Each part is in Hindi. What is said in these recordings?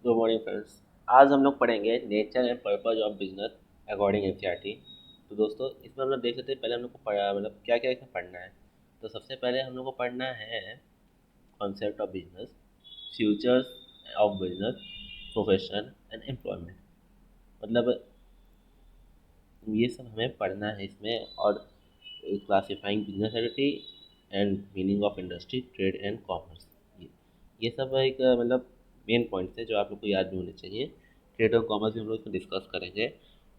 Good morning friends. आज हम लोग पढ़ेंगे nature and purpose of business according NCERT. तो दोस्तों इसमें हम लोग देख लेते हैं, पहले हम लोग को पढ़ा मतलब क्या क्या इसमें पढ़ना है। तो सबसे पहले हम लोग को पढ़ना है concept of business, futures of business, profession and employment. मतलब ये सब हमें पढ़ना है इसमें, और classifying business activity and meaning of industry, trade and commerce. ये सब एक मतलब मेन पॉइंट्स है जो आप लोग को याद भी होने चाहिए। ट्रेड और कॉमर्स भी हम लोग इसमें डिस्कस करेंगे।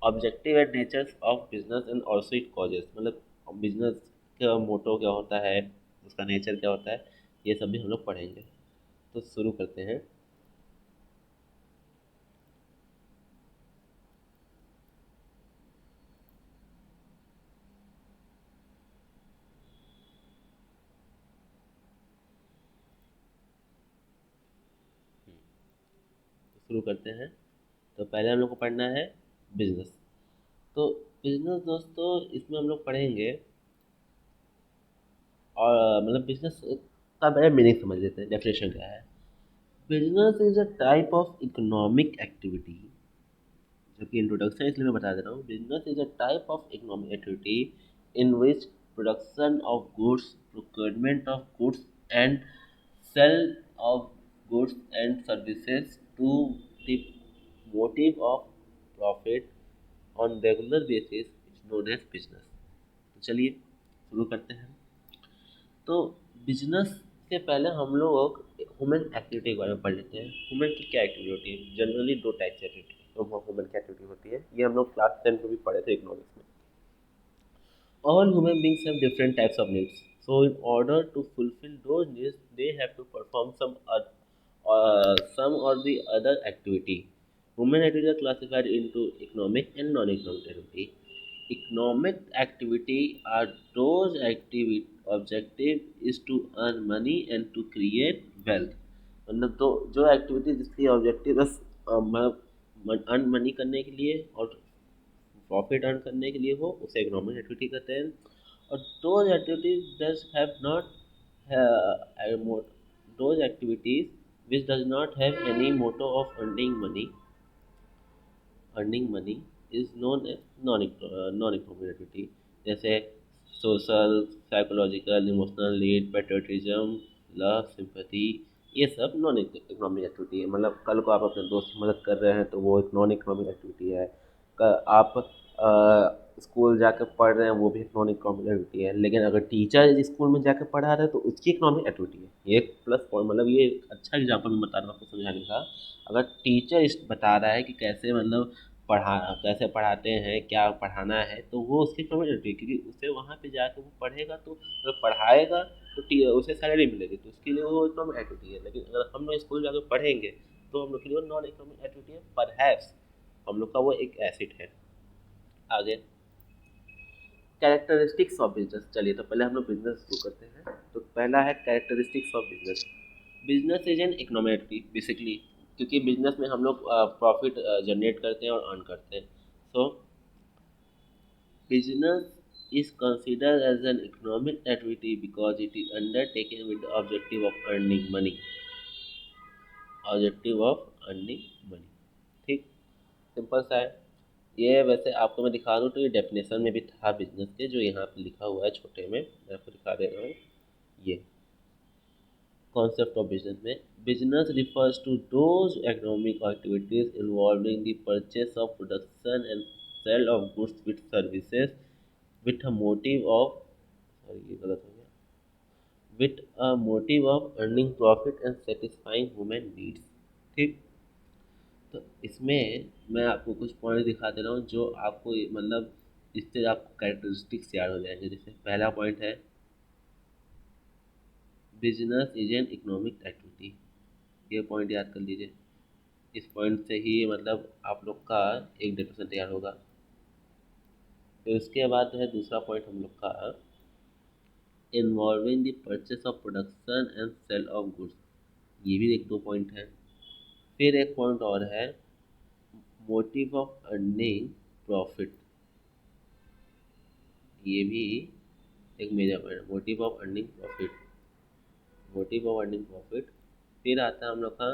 Objective and natures of business and also it causes, मतलब बिजनेस का मोटो क्या होता है, उसका नेचर क्या होता है, ये सब भी हम लोग पढ़ेंगे। तो शुरू करते हैं। तो शुरू करते हैं। तो पहले हम लोग को पढ़ना है बिजनेस। तो बिजनेस दोस्तों इसमें हम लोग पढ़ेंगे, और मतलब बिजनेस का पहले मीनिंग समझ लेते हैं, डेफिनेशन क्या है। Business is a type of economic activity, जो कि इंट्रोडक्शन है इसलिए मैं बता दे रहा हूँ। Business is a type of economic activity in which production of goods, procurement of goods and sale of goods and services to the motive of profit on regular basis is known as business. तो चलिए शुरू करते हैं। तो बिजनेस से पहले हम लोग ह्यूमन एक्टिविटी के बारे में पढ़ लेते हैं। ह्यूमन की क्या एक्टिविटी होती है? जनरली दो टाइप की एक्टिविटी ह्यूमन की एक्टिविटी होती है, ये हम लोग क्लास 10 में भी पढ़े थे इकोनॉमिक्स में। All human beings have different types of needs. So, in order to fulfill those needs, they have to perform some or the other activity. Human activities are classified into economic and non-economic activity. Economic activity are those activity objective is to earn money and to create wealth. मतलब तो जो एक्टिविटी जिसकी ऑब्जेक्टिव बस अर्न मनी करने के लिए और प्रॉफिट अर्न करने के लिए हो, उसे इकोनॉमिक एक्टिविटी कहते हैं। और those activities does have not those activities which does not have any motto of earning money is known as non economic activity. जैसे social, psychological, emotional need, patriotism, love, sympathy, ये सब नॉन इकोनॉमिक एक्टिविटी है। मतलब कल को आप अपने दोस्त की मदद कर रहे हैं तो वो एक नॉन इकोनॉमिक एक्टिविटी है। आप स्कूल जाकर पढ़ रहे हैं, वो भी इकोनॉमिक एक्टिविटी है। लेकिन अगर टीचर स्कूल में जाकर पढ़ा रहे हैं तो उसकी इकोनॉमिक एक्टिविटी है। ये एक प्लस पॉइंट, मतलब ये एक अच्छा एग्जाम्पल मैं बता रहा हूँ आपको समझाने का। अगर टीचर इस बता रहा है कि कैसे मतलब कैसे पढ़ाते हैं, क्या पढ़ाना है, तो वो उसकी इकोनॉमिक एक्टिविटी, क्योंकि उसे वहाँ पे जाकर वो पढ़ेगा तो अगर पढ़ाएगा तो उसे सैलरी मिलेगी, तो उसके लिए वो इकोनॉमिक एक्टिविटी है। लेकिन अगर हम लोग स्कूल जाकर पढ़ेंगे तो हम लोग के लिए नॉन इकोनॉमिक एक्टिविटी है, पर हम लोग का वो एक एसिड है। आगे कैरेक्टरिस्टिक्स ऑफ बिजनेस। चलिए तो पहले हम लोग बिजनेस शुरू करते हैं। तो पहला है characteristics of business. Business is an economic basically, क्योंकि बिजनेस में हम लोग प्रॉफिट जनरेट करते हैं और अर्न करते हैं। सो business is considered as an economic activity because it is undertaken with the objective of earning money, objective of earning money। ठीक, सिंपल सा है ये। वैसे आपको मैं दिखा दूँ तो ये डेफिनेशन में भी था बिजनेस के, जो यहाँ पे लिखा हुआ है छोटे में, मैं आपको दिखा दे रहा हूँ। ये कॉन्सेप्ट ऑफ बिजनेस में, business refers to those economic activities involving the purchase of production and sale of goods with services with a motive of, sorry ये गलत हो गया, with a motive of earning profit and satisfying human needs. ठीक, तो इसमें मैं आपको कुछ पॉइंट दिखा दे रहा हूँ जो आपको मतलब इससे आपको कैरेक्टरिस्टिक्स याद हो जाएंगे। जैसे पहला पॉइंट है business is an economic activity, ये पॉइंट याद कर लीजिए। इस पॉइंट से ही मतलब आप लोग का एक डेफिनेशन तैयार होगा। फिर उसके बाद है दूसरा पॉइंट हम लोग का involving the purchase of production and sale of goods, ये भी एक दो पॉइंट है। फिर एक पॉइंट और है मोटिव ऑफ अर्निंग प्रॉफिट, ये भी एक major point, motive of earning profit. फिर आता है हम लोग का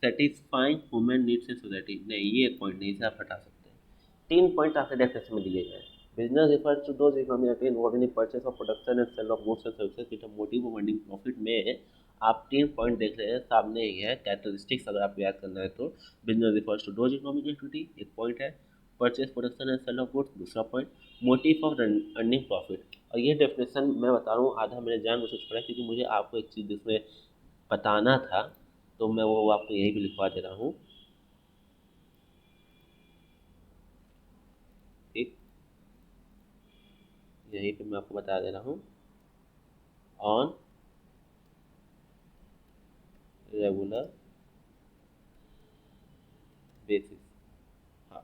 satisfying human needs in society, नहीं ये एक पॉइंट नहीं, इसे आप हटा सकते हैं। 3 पॉइंट आपके डेफिनेशन में दिए गए हैं। Business refers to those economic activity involving in purchase of production and sale of goods and services with a motive of earning profit में आप 3 पॉइंट देख रहे हैं, सामने ही है कैरेक्टरिस्टिक्स, अगर आपको याद करना है तो। Business refers to those economic activity एक पॉइंट है, purchase production and sale of goods दूसरा point, motive of earning profit. और ये डेफिनेशन मैं बता रहा हूँ आधा मैंने जानबूझ के छोड़ा क्योंकि मुझे आपको एक चीज़ इसमें बताना था, तो मैं वो आपको यहीं पे लिखवा दे रहा हूँ। ठीक, यहीं पे मैं आपको बता दे रहा हूँ, ऑन रेगुलर बेसिस। हाँ,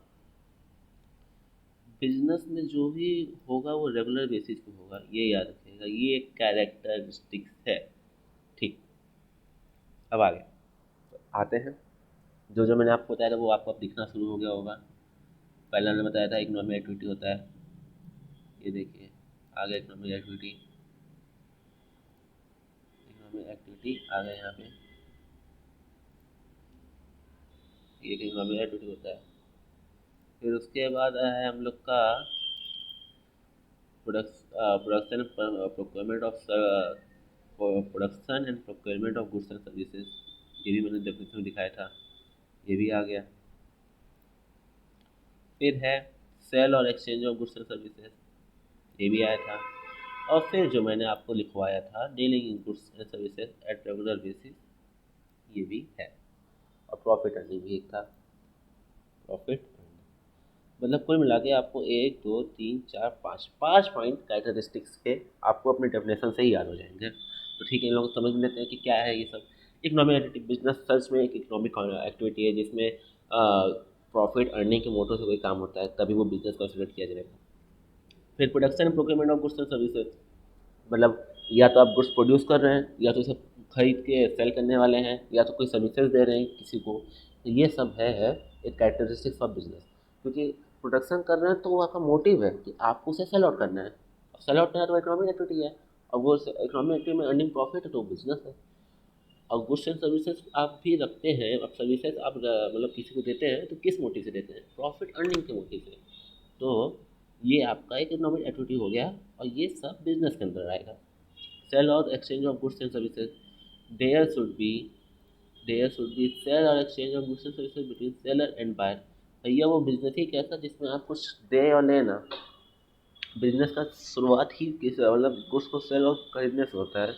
बिजनेस में जो भी होगा वो रेगुलर बेसिस पे होगा, ये याद रखिएगा, ये एक कैरेक्टरिस्टिक्स है। ठीक, अब आगे आते हैं। जो जो मैंने आपको बताया था वो आपको अब दिखना शुरू हो गया होगा। पहले मैंने बताया था इकोनॉमिक एक्टिविटी होता है, ये देखिए आगे इकोनॉमिक एक्टिविटी, इकोनॉमिक एक्टिविटी आ गया यहाँ पे, ये इकोनॉमिक एक्टिविटी होता है। फिर उसके बाद है हम लोग का production procurement of production and procurement of goods and services, ये भी मैंने डेफिनेशन में दिखाया था, ये भी आ गया। फिर है सेल और exchange of goods and services, ये भी आया था। और फिर जो मैंने आपको लिखवाया था dealing in goods and services at regular basis, ये भी है। और प्रॉफिट अर्निंग भी एक था, प्रॉफिट। मतलब कुल मिला के आपको 1 2 3 4 5 पॉइंट कैरेक्टरिस्टिक्स के आपको अपने डेफिनेशन से ही याद हो जाएंगे। तो ठीक है, इन लोग समझ लेते हैं कि क्या है ये सब। इकोनॉमिक एक्टिविटी, बिजनेस सर्च में एक इकोनॉमिक एक्टिविटी है जिसमें प्रॉफिट अर्निंग के मोटो से कोई काम होता है, तभी वो बिजनेस कंसिडर किया जाएगा। फिर production and procurement of goods and services, मतलब या तो आप गुड्स प्रोड्यूस कर रहे हैं, या तो उसे खरीद के सेल करने वाले हैं, या तो कोई सर्विसेज दे रहे हैं किसी को। तो ये सब है एक कैरेक्टरिस्टिक्स ऑफ बिजनेस। क्योंकि प्रोडक्शन कर रहे हैं तो वो आपका मोटिव है कि आपको उसे सेल आउट करना है। सेल आउट करना तो इकोनॉमिक एक्टिविटी है, और वो इकोनॉमिक एक्टिविटी में अर्निंग प्रॉफिट है तो बिजनेस है। और गुड्स एंड सर्विसेज आप भी रखते हैं, अब सर्विसेज आप मतलब किसी को देते हैं तो किस मोटिव से देते हैं, प्रॉफिट अर्निंग के मोटिव से। तो ये आपका एक इकोनॉमिक एक्टिविटी हो गया, और ये सब बिजनेस के अंदर आएगा। सेल और exchange of goods and services, there should be there should be sale और exchange of goods and services between seller and buyer. भैया वो बिजनेस ही कैसा जिसमें आप कुछ दे और लेना। बिजनेस का शुरुआत ही किस मतलब गुड्स को सेल और खरीदने से होता है।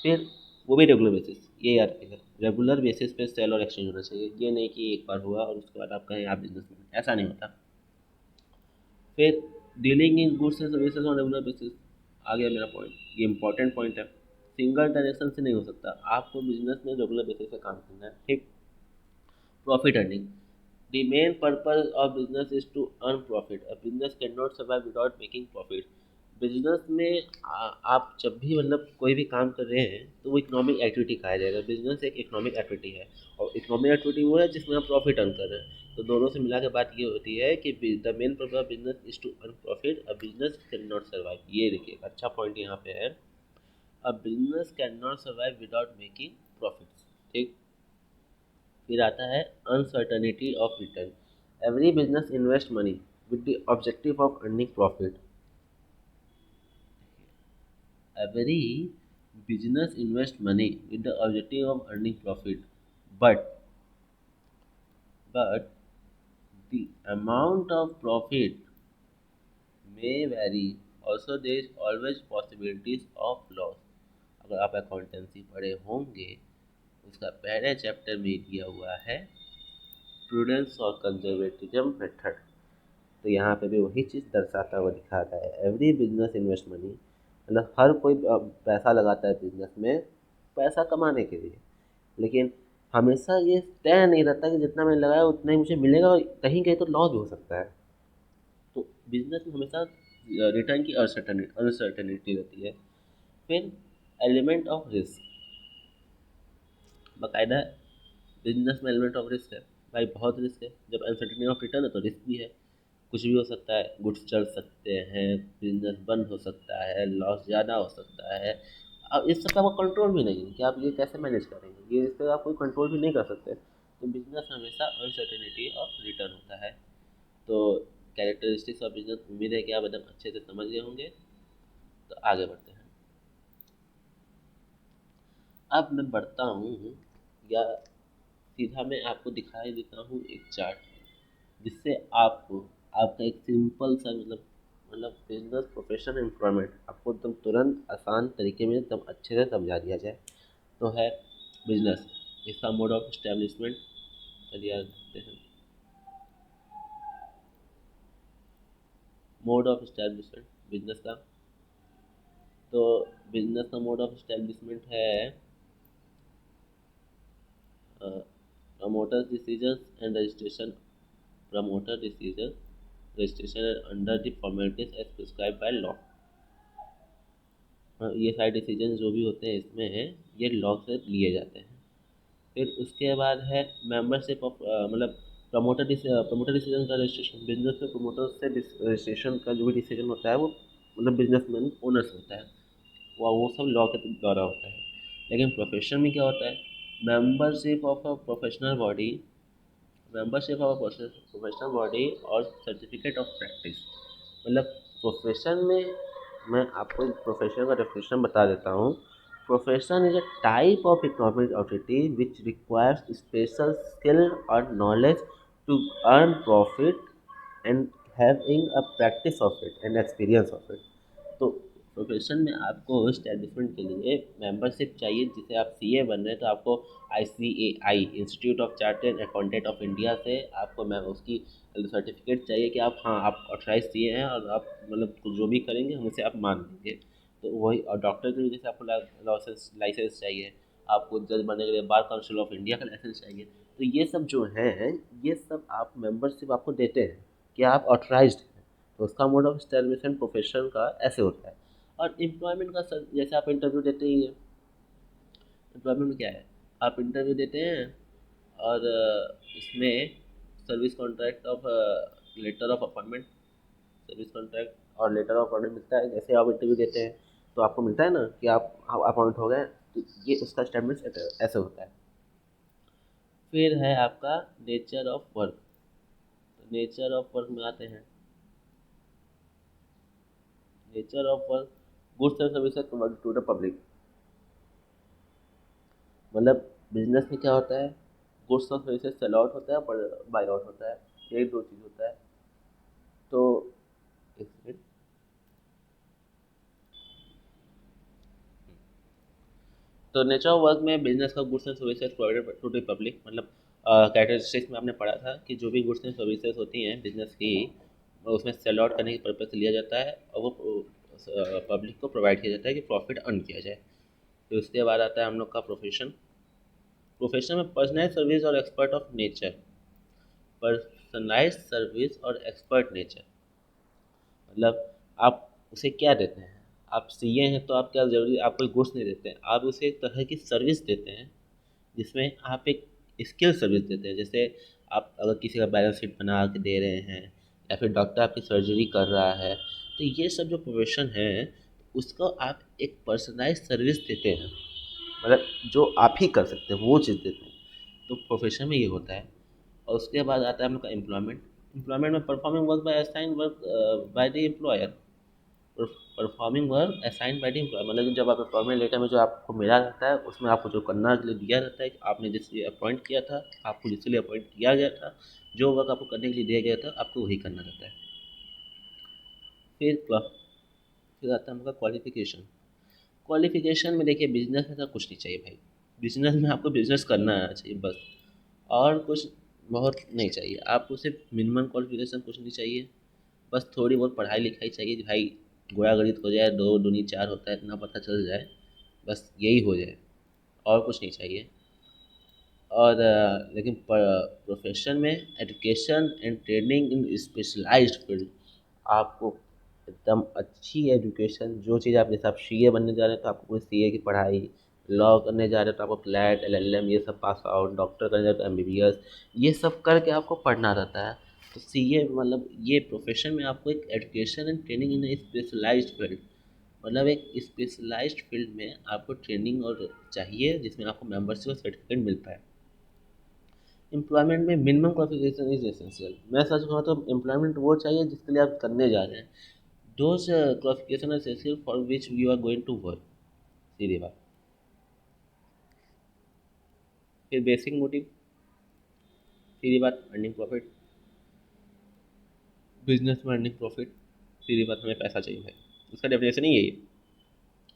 फिर वो भी रेगुलर बेसिस, ये याद रखिएगा, रेगुलर बेसिस पे सेल और एक्सचेंज होना चाहिए। ये नहीं कि एक बार हुआ और उसके बाद आप कहें आप बिजनेस में, ऐसा नहीं होता। फिर dealing in goods and services on regular basis, आ गया मेरा पॉइंट, ये इंपॉर्टेंट पॉइंट है। सिंगल डायरेक्शन से नहीं हो सकता, आपको बिजनेस में रेगुलर बेसिस पे काम करना है। ठीक, profit earning, the main purpose of business is to earn profit, a business can not survive without making profit. Business में आप जब भी मतलब कोई भी काम कर रहे हैं तो वो इकोनॉमिक एक्टिविटी कहा जाएगा। बिजनेस एक इकोनॉमिक एक्टिविटी है, और इकोनॉमिक एक्टिविटी वो है जिसमें आप प्रॉफिट अर्न कर रहे हैं। तो दोनों से मिला के बात ये होती है कि the main purpose of business is to earn profit, a business can not survive. ये देखिए अच्छा पॉइंट यहाँ पे है, a business can not survive without making profits. ठीक, फिर आता है uncertainty of return, every business invest money with the objective of earning profit. Every business invests money with the objective of earning profit, but but the amount of profit may vary. Also, there is always possibilities of loss. अगर आप अकाउंटेंसी पढ़े होंगे, उसका पहले चैप्टर में दिया हुआ है प्रूडेंस और कंजर्वेटिज्म मेथड। तो यहाँ पे भी वही चीज़ दर्शाता हुआ दिखाता है, एवरी बिजनेस इन्वेस्ट मनी, मतलब हर कोई पैसा लगाता है बिजनेस में पैसा कमाने के लिए। लेकिन हमेशा ये तय नहीं रहता कि जितना मैंने लगाया उतना ही मुझे मिलेगा, और कहीं कहीं तो लॉस भी हो सकता है। तो बिजनेस में हमेशा रिटर्न की अनसर्टेनिटी रहती है। फिर एलिमेंट ऑफ रिस्क, बाकायदा बिजनेस में एलिमेंट ऑफ रिस्क है। भाई बहुत रिस्क है, जब अनसर्टेनिटी ऑफ रिटर्न है तो रिस्क भी है, कुछ भी हो सकता है, गुड्स चल सकते हैं, बिजनेस बंद हो सकता है, लॉस ज़्यादा हो सकता है। अब इस सब का आपका कंट्रोल भी नहीं है कि आप ये कैसे मैनेज करेंगे, ये इस पर आप कोई कंट्रोल भी नहीं कर सकते। तो बिजनेस हमेशा अनसर्टेनिटी ऑफ रिटर्न होता है। तो कैरेक्टरिस्टिक्स ऑफ बिजनेस, उम्मीद है कि आप एकदम अच्छे से समझ गए होंगे। तो आगे बढ़ते हैं। अब मैं बढ़ता हूँ, या सीधा मैं आपको दिखाई देता हूँ एक चार्ट, जिससे आपको आपका एक सिंपल सा मतलब बिजनेस प्रोफेशन एम्प्लॉयमेंट आपको एकदम तुरंत आसान तरीके में एकदम अच्छे से समझा दिया जाए। तो है बिजनेस, इसका मोड ऑफ इस्टेब्लिशमेंट। चलिए आगे देखते हैं। मोड ऑफ इस्टेब्लिशमेंट बिजनेस का, तो बिजनेस का मोड ऑफ इस्टेब्लिशमेंट है promoters decisions and registration. Promoter decision registration under the formalities as prescribe by law. ये सारे डिसीजन जो भी होते हैं इसमें ये लॉ से लिए जाते हैं। फिर उसके बाद है मेंबरशिप ऑफ मतलब प्रमोटर डिसीजन का रजिस्ट्रेशन। बिजनेस में प्रमोटर से रजिस्ट्रेशन का जो भी डिसीजन होता है वो मतलब बिजनेसमैन ओनर्स होता है, वो सब लॉ के द्वारा होता है। लेकिन प्रोफेशन में क्या होता है, membership of a professional body, membership of a professional body और सर्टिफिकेट ऑफ प्रैक्टिस। मतलब प्रोफेशन में मैं आपको प्रोफेशन का डेफिनेशन बता देता हूँ। Profession is a type of economic activity which requires special skill और knowledge to earn profit and having a practice of it and experience of it. तो प्रोफेशन में आपको एस्टेब्लिशमेंट के लिए मेंबरशिप चाहिए। जैसे आप सीए बन रहे हैं तो आपको ICAI institute of chartered accountant of India से आपको मैं उसकी सर्टिफिकेट चाहिए कि आप, हाँ, आप ऑथराइज सीए हैं और आप मतलब जो भी करेंगे हम उसे आप मान लेंगे। तो वही, और डॉक्टर के लिए जैसे आपको लाइसेंस चाहिए, आपको जज बनने के लिए बार काउंसिल ऑफ इंडिया का लाइसेंस चाहिए। तो ये सब जो है, ये सब आप मेंबरशिप आपको देते हैं कि आप ऑथराइज्ड हैं। तो उसका मोड ऑफ स्टैब्लिशमेंट प्रोफेशन का ऐसे होता है। और एम्प्लॉयमेंट का सर, जैसे आप इंटरव्यू देते ही हैं। एम्प्लॉयमेंट में क्या है, आप इंटरव्यू देते हैं और इसमें service contract of letter of appointment, service contract और लेटर ऑफ अपॉइंटमेंट मिलता है। जैसे आप इंटरव्यू देते हैं तो आपको मिलता है ना कि आप अपॉइंट हो गए, तो ये उसका स्टेटमेंट ऐसे होता है। फिर है आपका nature of work. Nature of work में आते हैं। Nature of work, goods and services provided to the public. मतलब बिजनेस में क्या होता है, गुड्स और सर्विसेज सेल आउट होता है और बाय आउट होता है, यही दो चीज़ होता है। तो एक सेकेंड। तो नेचर ऑफ वर्क में बिजनेस का goods and services provided to the public, मतलब कैरेक्टरिस्टिक्स में आपने पढ़ा था कि जो भी गुड्स एंड सर्विसेज होती हैं बिजनेस की, उसमें सेल आउट करने के पर्पज से लिया जाता है और वो पब्लिक को प्रोवाइड किया जाता है कि प्रॉफिट अर्न किया जाए। फिर उसके बाद आता है हम लोग का प्रोफेशन। प्रोफेशन में पर्सनलाइज सर्विस और expert of nature. Personalise service और एक्सपर्ट नेचर मतलब आप उसे क्या देते हैं। आप सीए हैं तो आप क्या ज़रूरी आप कोई गुड्स नहीं देते हैं, आप उसे एक तरह की सर्विस देते हैं जिसमें आप एक स्किल सर्विस देते हैं। जैसे आप अगर किसी का बैलेंस शीट बना के दे रहे हैं या फिर डॉक्टर आपकी सर्जरी कर रहा है, तो ये सब जो प्रोफेशन है उसको आप एक पर्सनलाइज सर्विस देते हैं, मतलब जो आप ही कर सकते हैं वो चीज़ देते हैं। तो प्रोफेशन में ये होता है। और उसके बाद आता है हम लोग का एम्प्लॉयमेंट। एम्प्लॉयमेंट में performing work by assign work by the employer. Performing work assigned by the employer मतलब कि जब आप अपॉइंटमेंट लेटर में जो आपको मिला रहता है उसमें आपको जो करने के लिए दिया रहता है कि आपने जिस लिए अपॉइंट किया था, आपको जिसके लिए अपॉइंट किया गया था, जो वर्क आपको करने के लिए दिया गया था आपको वही करना रहता है। फिर फिर आता है आपका क्वालिफिकेशन। क्वालिफिकेशन में देखिए बिजनेस में तो कुछ नहीं चाहिए भाई। बिजनेस में आपको बिजनेस करना आना चाहिए बस, और कुछ बहुत नहीं चाहिए। आपको सिर्फ मिनिमम क्वालिफिकेशन कुछ नहीं चाहिए, बस थोड़ी बहुत पढ़ाई लिखाई चाहिए कि भाई गुणा गणित हो जाए, दो दूनी चार होता है इतना पता चल जाए, बस यही हो जाए, और कुछ नहीं चाहिए। और लेकिन प्रोफेशन में education and training in specialised field, आपको एकदम अच्छी एजुकेशन, जो चीज़ आप, जैसे आप सीए बनने जा रहे हैं तो आपको कोई सीए की पढ़ाई, लॉ करने जा रहे हैं तो आपको क्लैट एलएलएम ये सब पास आउट, डॉक्टर करने जा रहे हैं तो एमबीबीएस, ये सब करके आपको पढ़ना रहता है। तो सीए मतलब ये प्रोफेशन में आपको एक education and training in specialised field, मतलब एक स्पेशलाइज्ड फील्ड में आपको ट्रेनिंग और चाहिए जिसमें आपको मेंबरशिप और सर्टिफिकेट मिल पाए। एम्प्लॉयमेंट में मिनिमम क्वालिफिकेशन इज एसेंशियल। मैं सच कहूँ तो एम्प्लॉयमेंट वो चाहिए जिसके लिए आप करने जा रहे हैं। Those qualification are essential for which you are going to work. सीधी बात। फिर बेसिक मोटिव, सीधी बात, अर्निंग प्रॉफिट। बिजनेस में अर्निंग प्रॉफिट, सीधी बात, हमें पैसा चाहिए भाई। उसका डेफिनेशन ही यही है।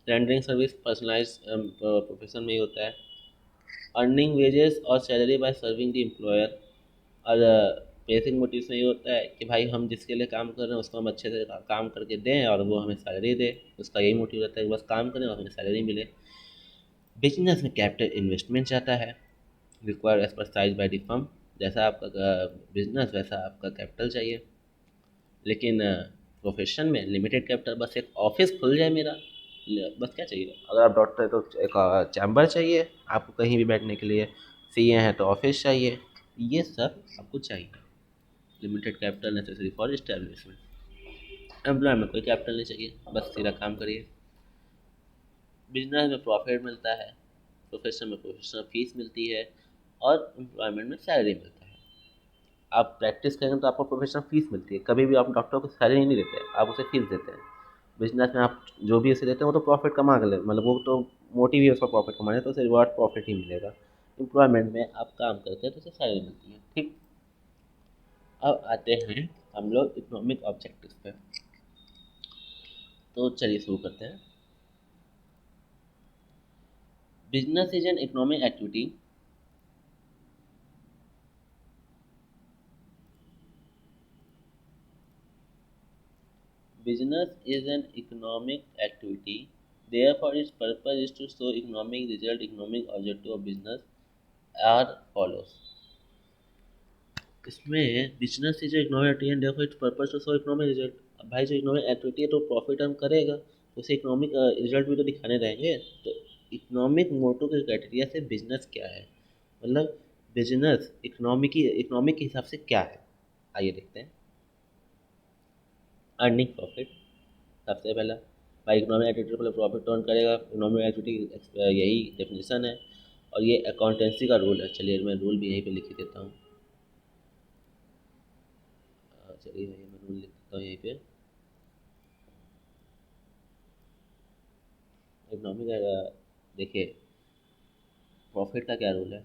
रेंडरिंग सर्विस पर्सनलाइज प्रोफेशन में ही होता है। अर्निंग वेजेस और salary by serving the employer. और बेसिक मोटिव में ये होता है कि भाई हम जिसके लिए काम कर रहे हैं उसको हम अच्छे से काम करके दें और वो हमें सैलरी दे। उसका यही मोटिव रहता है कि बस काम करें और हमें सैलरी मिले। बिजनेस में कैपिटल इन्वेस्टमेंट चाहता है, require as per size by the firm. जैसा आपका बिजनेस वैसा आपका कैपिटल चाहिए। लेकिन प्रोफेशन में लिमिटेड कैपिटल, बस एक ऑफिस खुल जाए मेरा, बस क्या चाहिए। अगर आप डॉक्टर हैं तो एक चैम्बर चाहिए आपको कहीं भी बैठने के लिए। सीए हैं तो ऑफिस चाहिए। ये सब आपको चाहिए। Limited capital necessary for establishment. Employ में कोई कैपिटल नहीं चाहिए, बस सीधा काम करिए। बिजनेस में प्रॉफिट मिलता है, प्रोफेशन में प्रोफेशनल फीस मिलती है, और एम्प्लॉयमेंट में सैलरी मिलता है। आप प्रैक्टिस करेंगे तो आपको प्रोफेशनल फीस मिलती है। कभी भी आप डॉक्टर को सैलरी नहीं देते, आप उसे फीस देते हैं। बिजनेस में आप जो भी उसे देते हैं वो तो प्रॉफिट कमा के ले, मतलब वो तो मोटिव ही है उसका प्रॉफिट कमाने, तो उसे रिवॉर्ड प्रॉफिट ही मिलेगा। एम्प्लॉयमेंट में आप काम करते हैं तो उसे सैलरी मिलती है। ठीक। अब आते हैं हम लोग इकोनॉमिक ऑब्जेक्टिव्स पे। तो चलिए शुरू करते हैं। Business is an economic activity Business is an economic activity. Therefore, its purpose is to show economic result. Economic objective of business are follows. इसमें business is economic activity and therefore its purpose to show economic result. अब भाई जो इकोनॉमिक एक्टिविटी है तो प्रॉफिट अर्न करेगा, तो उसे इकोनॉमिक रिजल्ट भी तो दिखाने रहेंगे। तो इकोनॉमिक मोटो के क्राइटेरिया से बिजनेस क्या है, मतलब बिजनेस इकोनॉमिक के हिसाब से क्या है। आइए देखते हैं। अर्निंग प्रॉफिट सबसे पहला। भाई इकोनॉमिक एक्टिविटी पहले प्रॉफिट अर्न करेगा, इकोनॉमिक एक्टिविटी यही डेफिनेशन है। और ये अकाउंटेंसी का रूल है। चलिए मैं रूल भी यहीं पे लिख देता हूँ। चलिए मैं रूल लिख देता हूँ यहीं पे। इकोनॉमिक देखिए प्रॉफिट का क्या रूल है।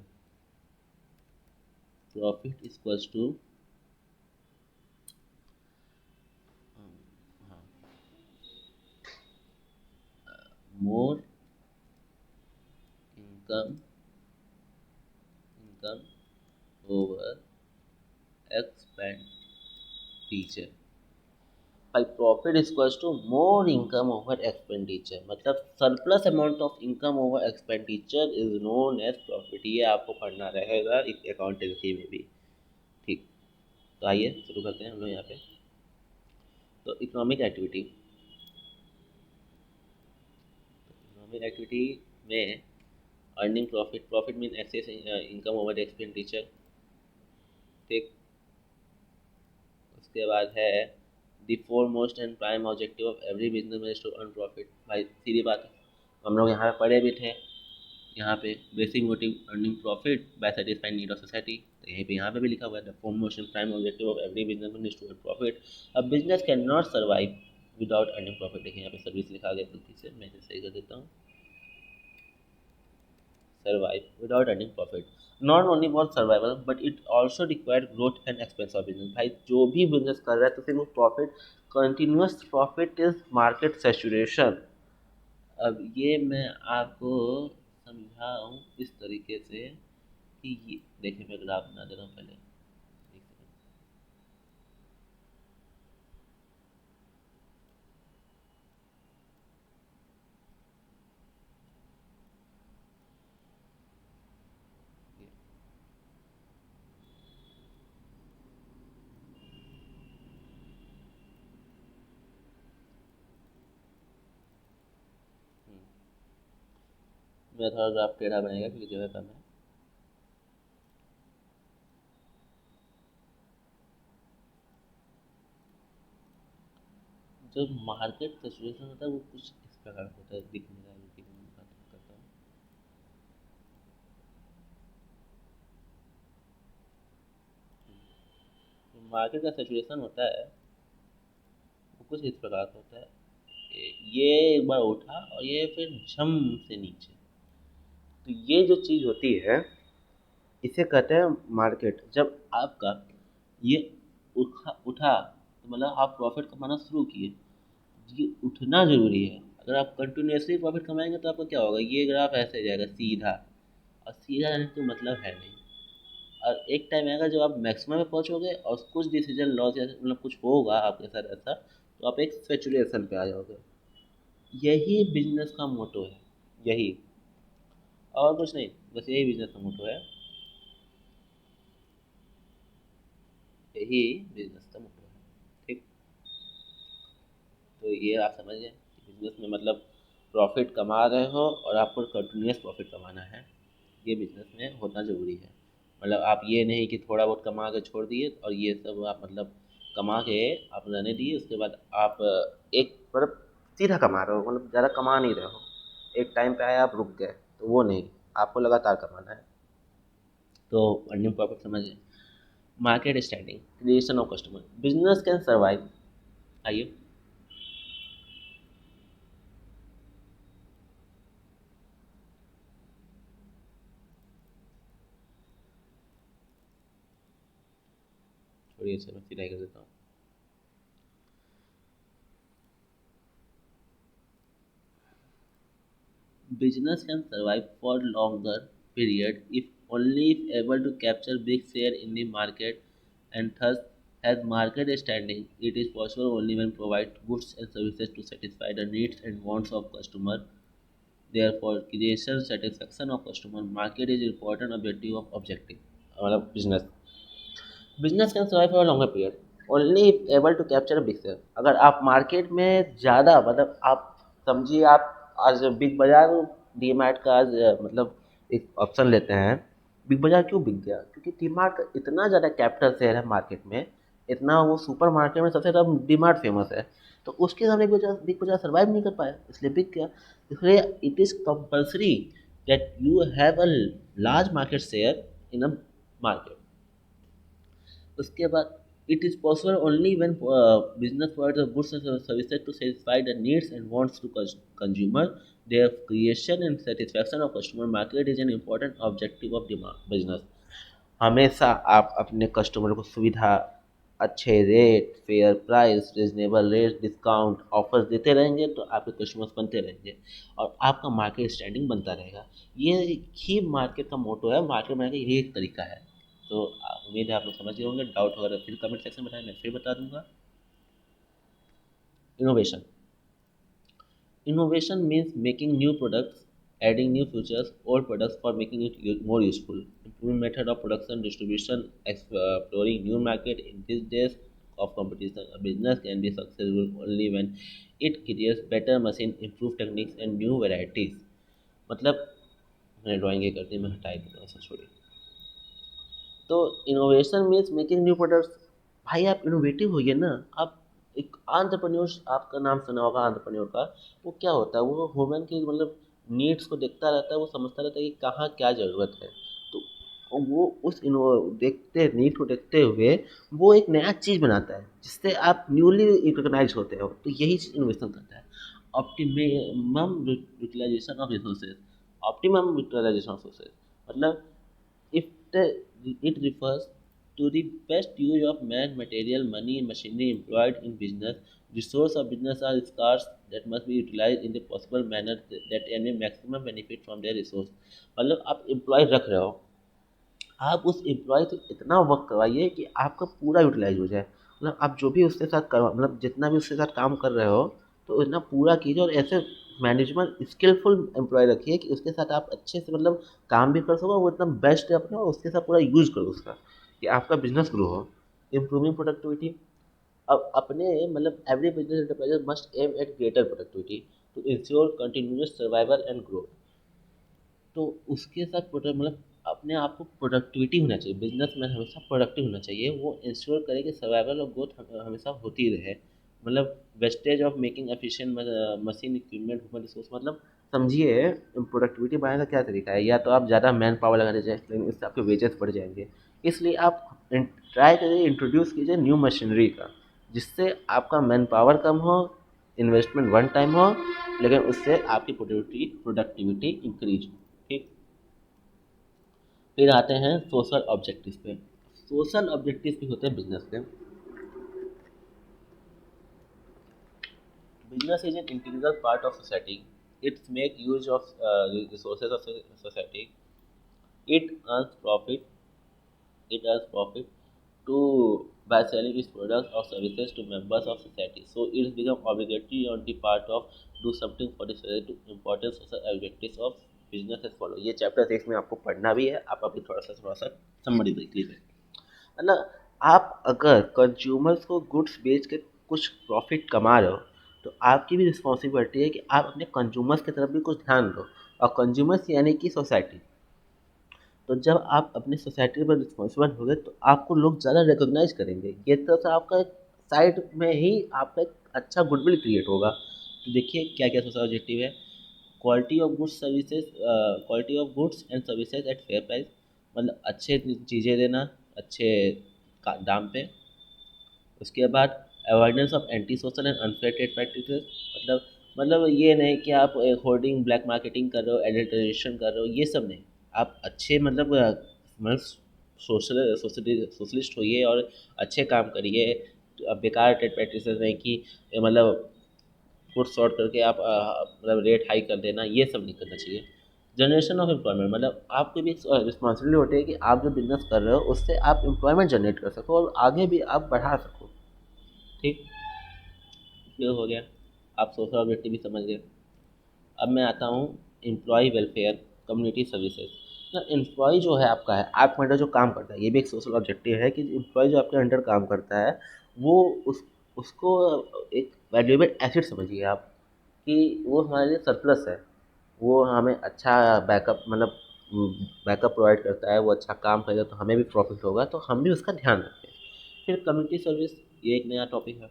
Profit equals to more income income over expenditure. भाई profit equals to more income over expenditure, मतलब surplus amount of income over expenditure is known as profit. ये आपको पढ़ना रहेगा इस अकाउंटेंसी में भी। ठीक। तो आइए शुरू करते हैं हम लोग यहाँ पे। तो इकोनॉमिक एक्टिविटी में earning profit, profit mean excess income over expenditure. ठीक। उसके बाद है the foremost and prime objective of every business is to earn profit. भाई सीधी बात है, हम लोग यहाँ पे पढ़े भी थे। यहाँ पे basic motive earning profit by satisfying need of society. तो यहीं पे यहाँ पे भी लिखा हुआ है the foremost and prime objective of every business is to earn profit. अब business can not survive without earning profit. देखिए यहाँ पे सर्विस लिखा गया गलती से, मैं इसे सही कर देता हूँ। survive without earning profit. Not only for survival but it also require growth and expense of business। भाई जो भी बिजनेस कर रहा है तो सिर्फ वो profit, continuous profit is market saturation. अब ये मैं आपको समझाऊँ इस तरीके से कि ये देखिए मैं ग्राफ बना दे रहा हूँ पहले। एक सेकंड। ये, मेरा थोड़ा ग्राफ टेढ़ा बनेगा क्योंकि जगह कम है। जो मार्केट सैचुरेशन होता है वो कुछ इस प्रकार होता है, दिख नहीं रहा है क्योंकि मैं बात करता हूँ। मार्केट का सिचुएशन होता है वो कुछ इस प्रकार का होता है। ये एक बार उठा और ये फिर झम से नीचे। तो ये जो चीज़ होती है इसे कहते हैं मार्केट। जब आपका ये उठा उठा तो मतलब आप प्रॉफिट कमाना शुरू किए। ये उठना ज़रूरी है। अगर आप कंटिन्यूअसली प्रॉफिट कमाएंगे तो आपका क्या होगा, ये ग्राफ ऐसे जाएगा सीधा। और सीधा जाने का मतलब है नहीं। और एक टाइम आएगा जब आप मैक्सिमम में पहुंचोगे और कुछ डिसीजन लॉस या मतलब कुछ होगा आपके साथ ऐसा, तो आप एक सेचुरेशन पे आ जाओगे। यही बिजनेस का मोटो है। यही, और कुछ नहीं, बस यही बिजनेस का मोटो है। यही बिजनेस का मोटो है। ठीक। तो ये आप समझ गए बिजनेस में मतलब प्रॉफिट कमा रहे हो और आपको कंटिन्यूस प्रॉफिट कमाना है। ये बिजनेस में होना ज़रूरी है। मतलब आप ये नहीं कि थोड़ा बहुत कमा के छोड़ दिए और ये सब आप मतलब कमा के आप रहने दिए, उसके बाद आप एक मतलब सीधा कमा रहे हो, मतलब ज़्यादा कमा नहीं रहे हो। एक टाइम पे आया आप रुक गए, तो वो नहीं। आपको लगातार कमाना है। तो अर्निंग प्रॉफिट समझिए। Market standing, creation of customer, business can survive. आइए। छोड़िए, चलो सीधा ही कर देता हूँ। Business can survive for longer period if only if able to capture big share in the market and thus has market standing. It is possible only when provide goods and services to satisfy the needs and wants of customer. Therefore, creation satisfaction of customer market is important objective. मतलब business can survive for longer period only if able to capture a big share. अगर आप मार्केट में ज़्यादा मतलब आप समझिए, आप आज बिग बाजार डी मार्ट का आज मतलब एक ऑप्शन लेते हैं। बिग बाजार क्यों बिक गया? क्योंकि डी मार्ट का इतना ज़्यादा कैपिटल शेयर है मार्केट में। इतना वो सुपर मार्केट में सबसे ज़्यादा डी मार्ट फेमस है। तो उसके सामने बिग बाजार सर्वाइव नहीं कर पाया, इसलिए बिक गया। इसलिए it is compulsory that you have a large market share in a market. उसके बाद it is possible only when business provides the goods and services to satisfy the needs and wants to consumer. Their creation and satisfaction of customer market is an important objective of business. हमेशा आप अपने कस्टमर को सुविधा, अच्छे rate, fair price, reasonable rate, discount offers देते रहेंगे तो आपके कस्टमर्स बनते रहेंगे और आपका मार्केट स्टैंडिंग बनता रहेगा। ये ही मार्केट का मोटो है। मार्केट बनाने का यही एक तरीका है। तो उम्मीद है आप लोग समझ गए होंगे। डाउट वगैरह फिर कमेंट सेक्शन में बताएं, मैं फिर बता दूंगा। Innovation, innovation means making new products, adding new features, old products for making it more useful. Improving method of production, distribution, exploring new market. In these days of competition, a business can be successful only when it creates better machine, improved techniques and new varieties. मतलब मैंने ड्राइंग ये कर दी, मैं हटा ही दूँगा, ऐसा छोड़िए। तो innovation means making new products. भाई आप इनोवेटिव होइए ना। आप एक एंटरप्रेन्योर, आपका नाम सुना होगा एंटरप्रेन्योर का। वो क्या होता है, वो ह्यूमन की मतलब नीड्स को देखता रहता है, वो समझता रहता है कि कहाँ क्या ज़रूरत है। तो वो उस इनो देखते नीड को देखते हुए वो एक नया चीज़ बनाता है जिससे आप न्यूली रिकॉग्नाइज होते हो। तो यही चीज़ इनोवेशन करता है। Optimum utilisation of resources, optimum utilisation of resources मतलब if the, it refers to the best use of man, material, money, and machinery employed in business. Resources of business are scarce that must be utilized in the possible manner that enable maximum benefit from their resource। मतलब आप एम्प्लॉय रख रहे हो, आप उस एम्प्लॉय से इतना वर्क करवाइए कि आपका पूरा यूटिलाइज हो जाए। मतलब आप जो भी उसके साथ करवा मतलब जितना भी उसके साथ काम कर रहे हो तो इतना पूरा कीजिए। और ऐसे मैनेजमेंट स्किलफुल एम्प्लॉय रखिए कि उसके साथ आप अच्छे से मतलब काम भी कर सको, वो एकदम बेस्ट है अपना, और उसके साथ पूरा यूज़ करो उसका, कि आपका बिजनेस ग्रो हो। इम्प्रूविंग प्रोडक्टिविटी, अब अपने मतलब every business enterprise must aim at greater productivity to ensure continuous survival and growth. तो उसके साथ मतलब अपने आप को प्रोडक्टिविटी होना चाहिए। बिजनेसमैन हमेशा प्रोडक्टिव होना चाहिए। वो इंश्योर करे कि सर्वाइवल और ग्रोथ हमेशा होती रहे। मतलब wastage of making efficient machine equipment human resource मतलब समझिए, प्रोडक्टिविटी बढ़ाने का क्या तरीका है। या तो आप ज़्यादा मैन पावर लगा दीजिए, लेकिन इससे आपके वेजेस बढ़ जाएंगे। इसलिए आप ट्राई करिए, इंट्रोड्यूस कीजिए न्यू मशीनरी का, जिससे आपका मैन पावर कम हो, इन्वेस्टमेंट वन टाइम हो, लेकिन उससे आपकी प्रोडक्टिविटी इंक्रीज हो। ठीक। फिर आते हैं सोशल ऑब्जेक्टिव्स पे। सोशल ऑब्जेक्टिव्स भी होते हैं बिजनेस के। Business is an integral part of society. It makes use of resources of society. It earns profit. It earns profit to by selling its products or services to members of society. So it becomes obligatory on the part of do something for the society to important social objectives of business as follow. ये चैप्टर 6 में आपको पढ़ना भी है, आप अभी थोड़ा सा समरी देख लीजिए। है ना। आप अगर कंज्यूमर्स को गुड्स बेच के कुछ प्रॉफिट कमा रहे हो, तो आपकी भी रिस्पॉन्सिबिलिटी है कि आप अपने कंज्यूमर्स की तरफ भी कुछ ध्यान दो। और कंज्यूमर्स यानी कि सोसाइटी। तो जब आप अपनी सोसाइटी पर रिस्पॉन्सिबल होगे, तो आपको लोग ज़्यादा रिकॉग्नाइज करेंगे। ये तरह से आपका एक साइड में ही आपका एक अच्छा गुडविल क्रिएट होगा। तो देखिए क्या क्या सोशल ऑब्जेक्टिव है। Quality of goods and services at fair price, मतलब अच्छे चीज़ें देना अच्छे दाम पे। उसके बाद avoidance of anti social and unfair trade practices, मतलब ये नहीं कि आप होर्डिंग ब्लैक मार्केटिंग कर रहे हो, एडल्ट्रेशन कर रहे हो, ये सब नहीं। आप अच्छे मतलब सोशलिस्ट होइए और अच्छे काम करिए। अब बेकार ट्रेड प्रैक्टिसेस नहीं कि मतलब फुट शॉर्ट करके आप मतलब रेट हाई कर देना, ये सब नहीं करना चाहिए। जनरेशन ऑफ एम्प्लॉयमेंट, मतलब आपकी भी रिस्पॉन्सिबिलिटी होती है कि आप जो बिजनेस कर रहे हो उससे आप एम्प्लॉयमेंट जनरेट कर सको और आगे भी आप बढ़ा सको। ठीक। ये हो गया, आप सोशल ऑब्जेक्टिव भी समझ गए। अब मैं आता हूँ एम्प्लॉय वेलफेयर कम्युनिटी सर्विसेज। ना एम्प्लॉय जो है आपका है, आपके अंडर जो काम करता है, ये भी एक सोशल ऑब्जेक्टिव है कि एम्प्लॉय जो आपके अंडर काम करता है, वो उसको एक वैल्यूएबल एसेट समझिए आप, कि वो हमारे लिए सरप्लस है। वो हमें अच्छा बैकअप मतलब बैकअप प्रोवाइड करता है, वो अच्छा काम करेगा तो हमें भी प्रॉफिट होगा, तो हम भी उसका ध्यान रखें। फिर कम्युनिटी सर्विस, ये एक नया टॉपिक है।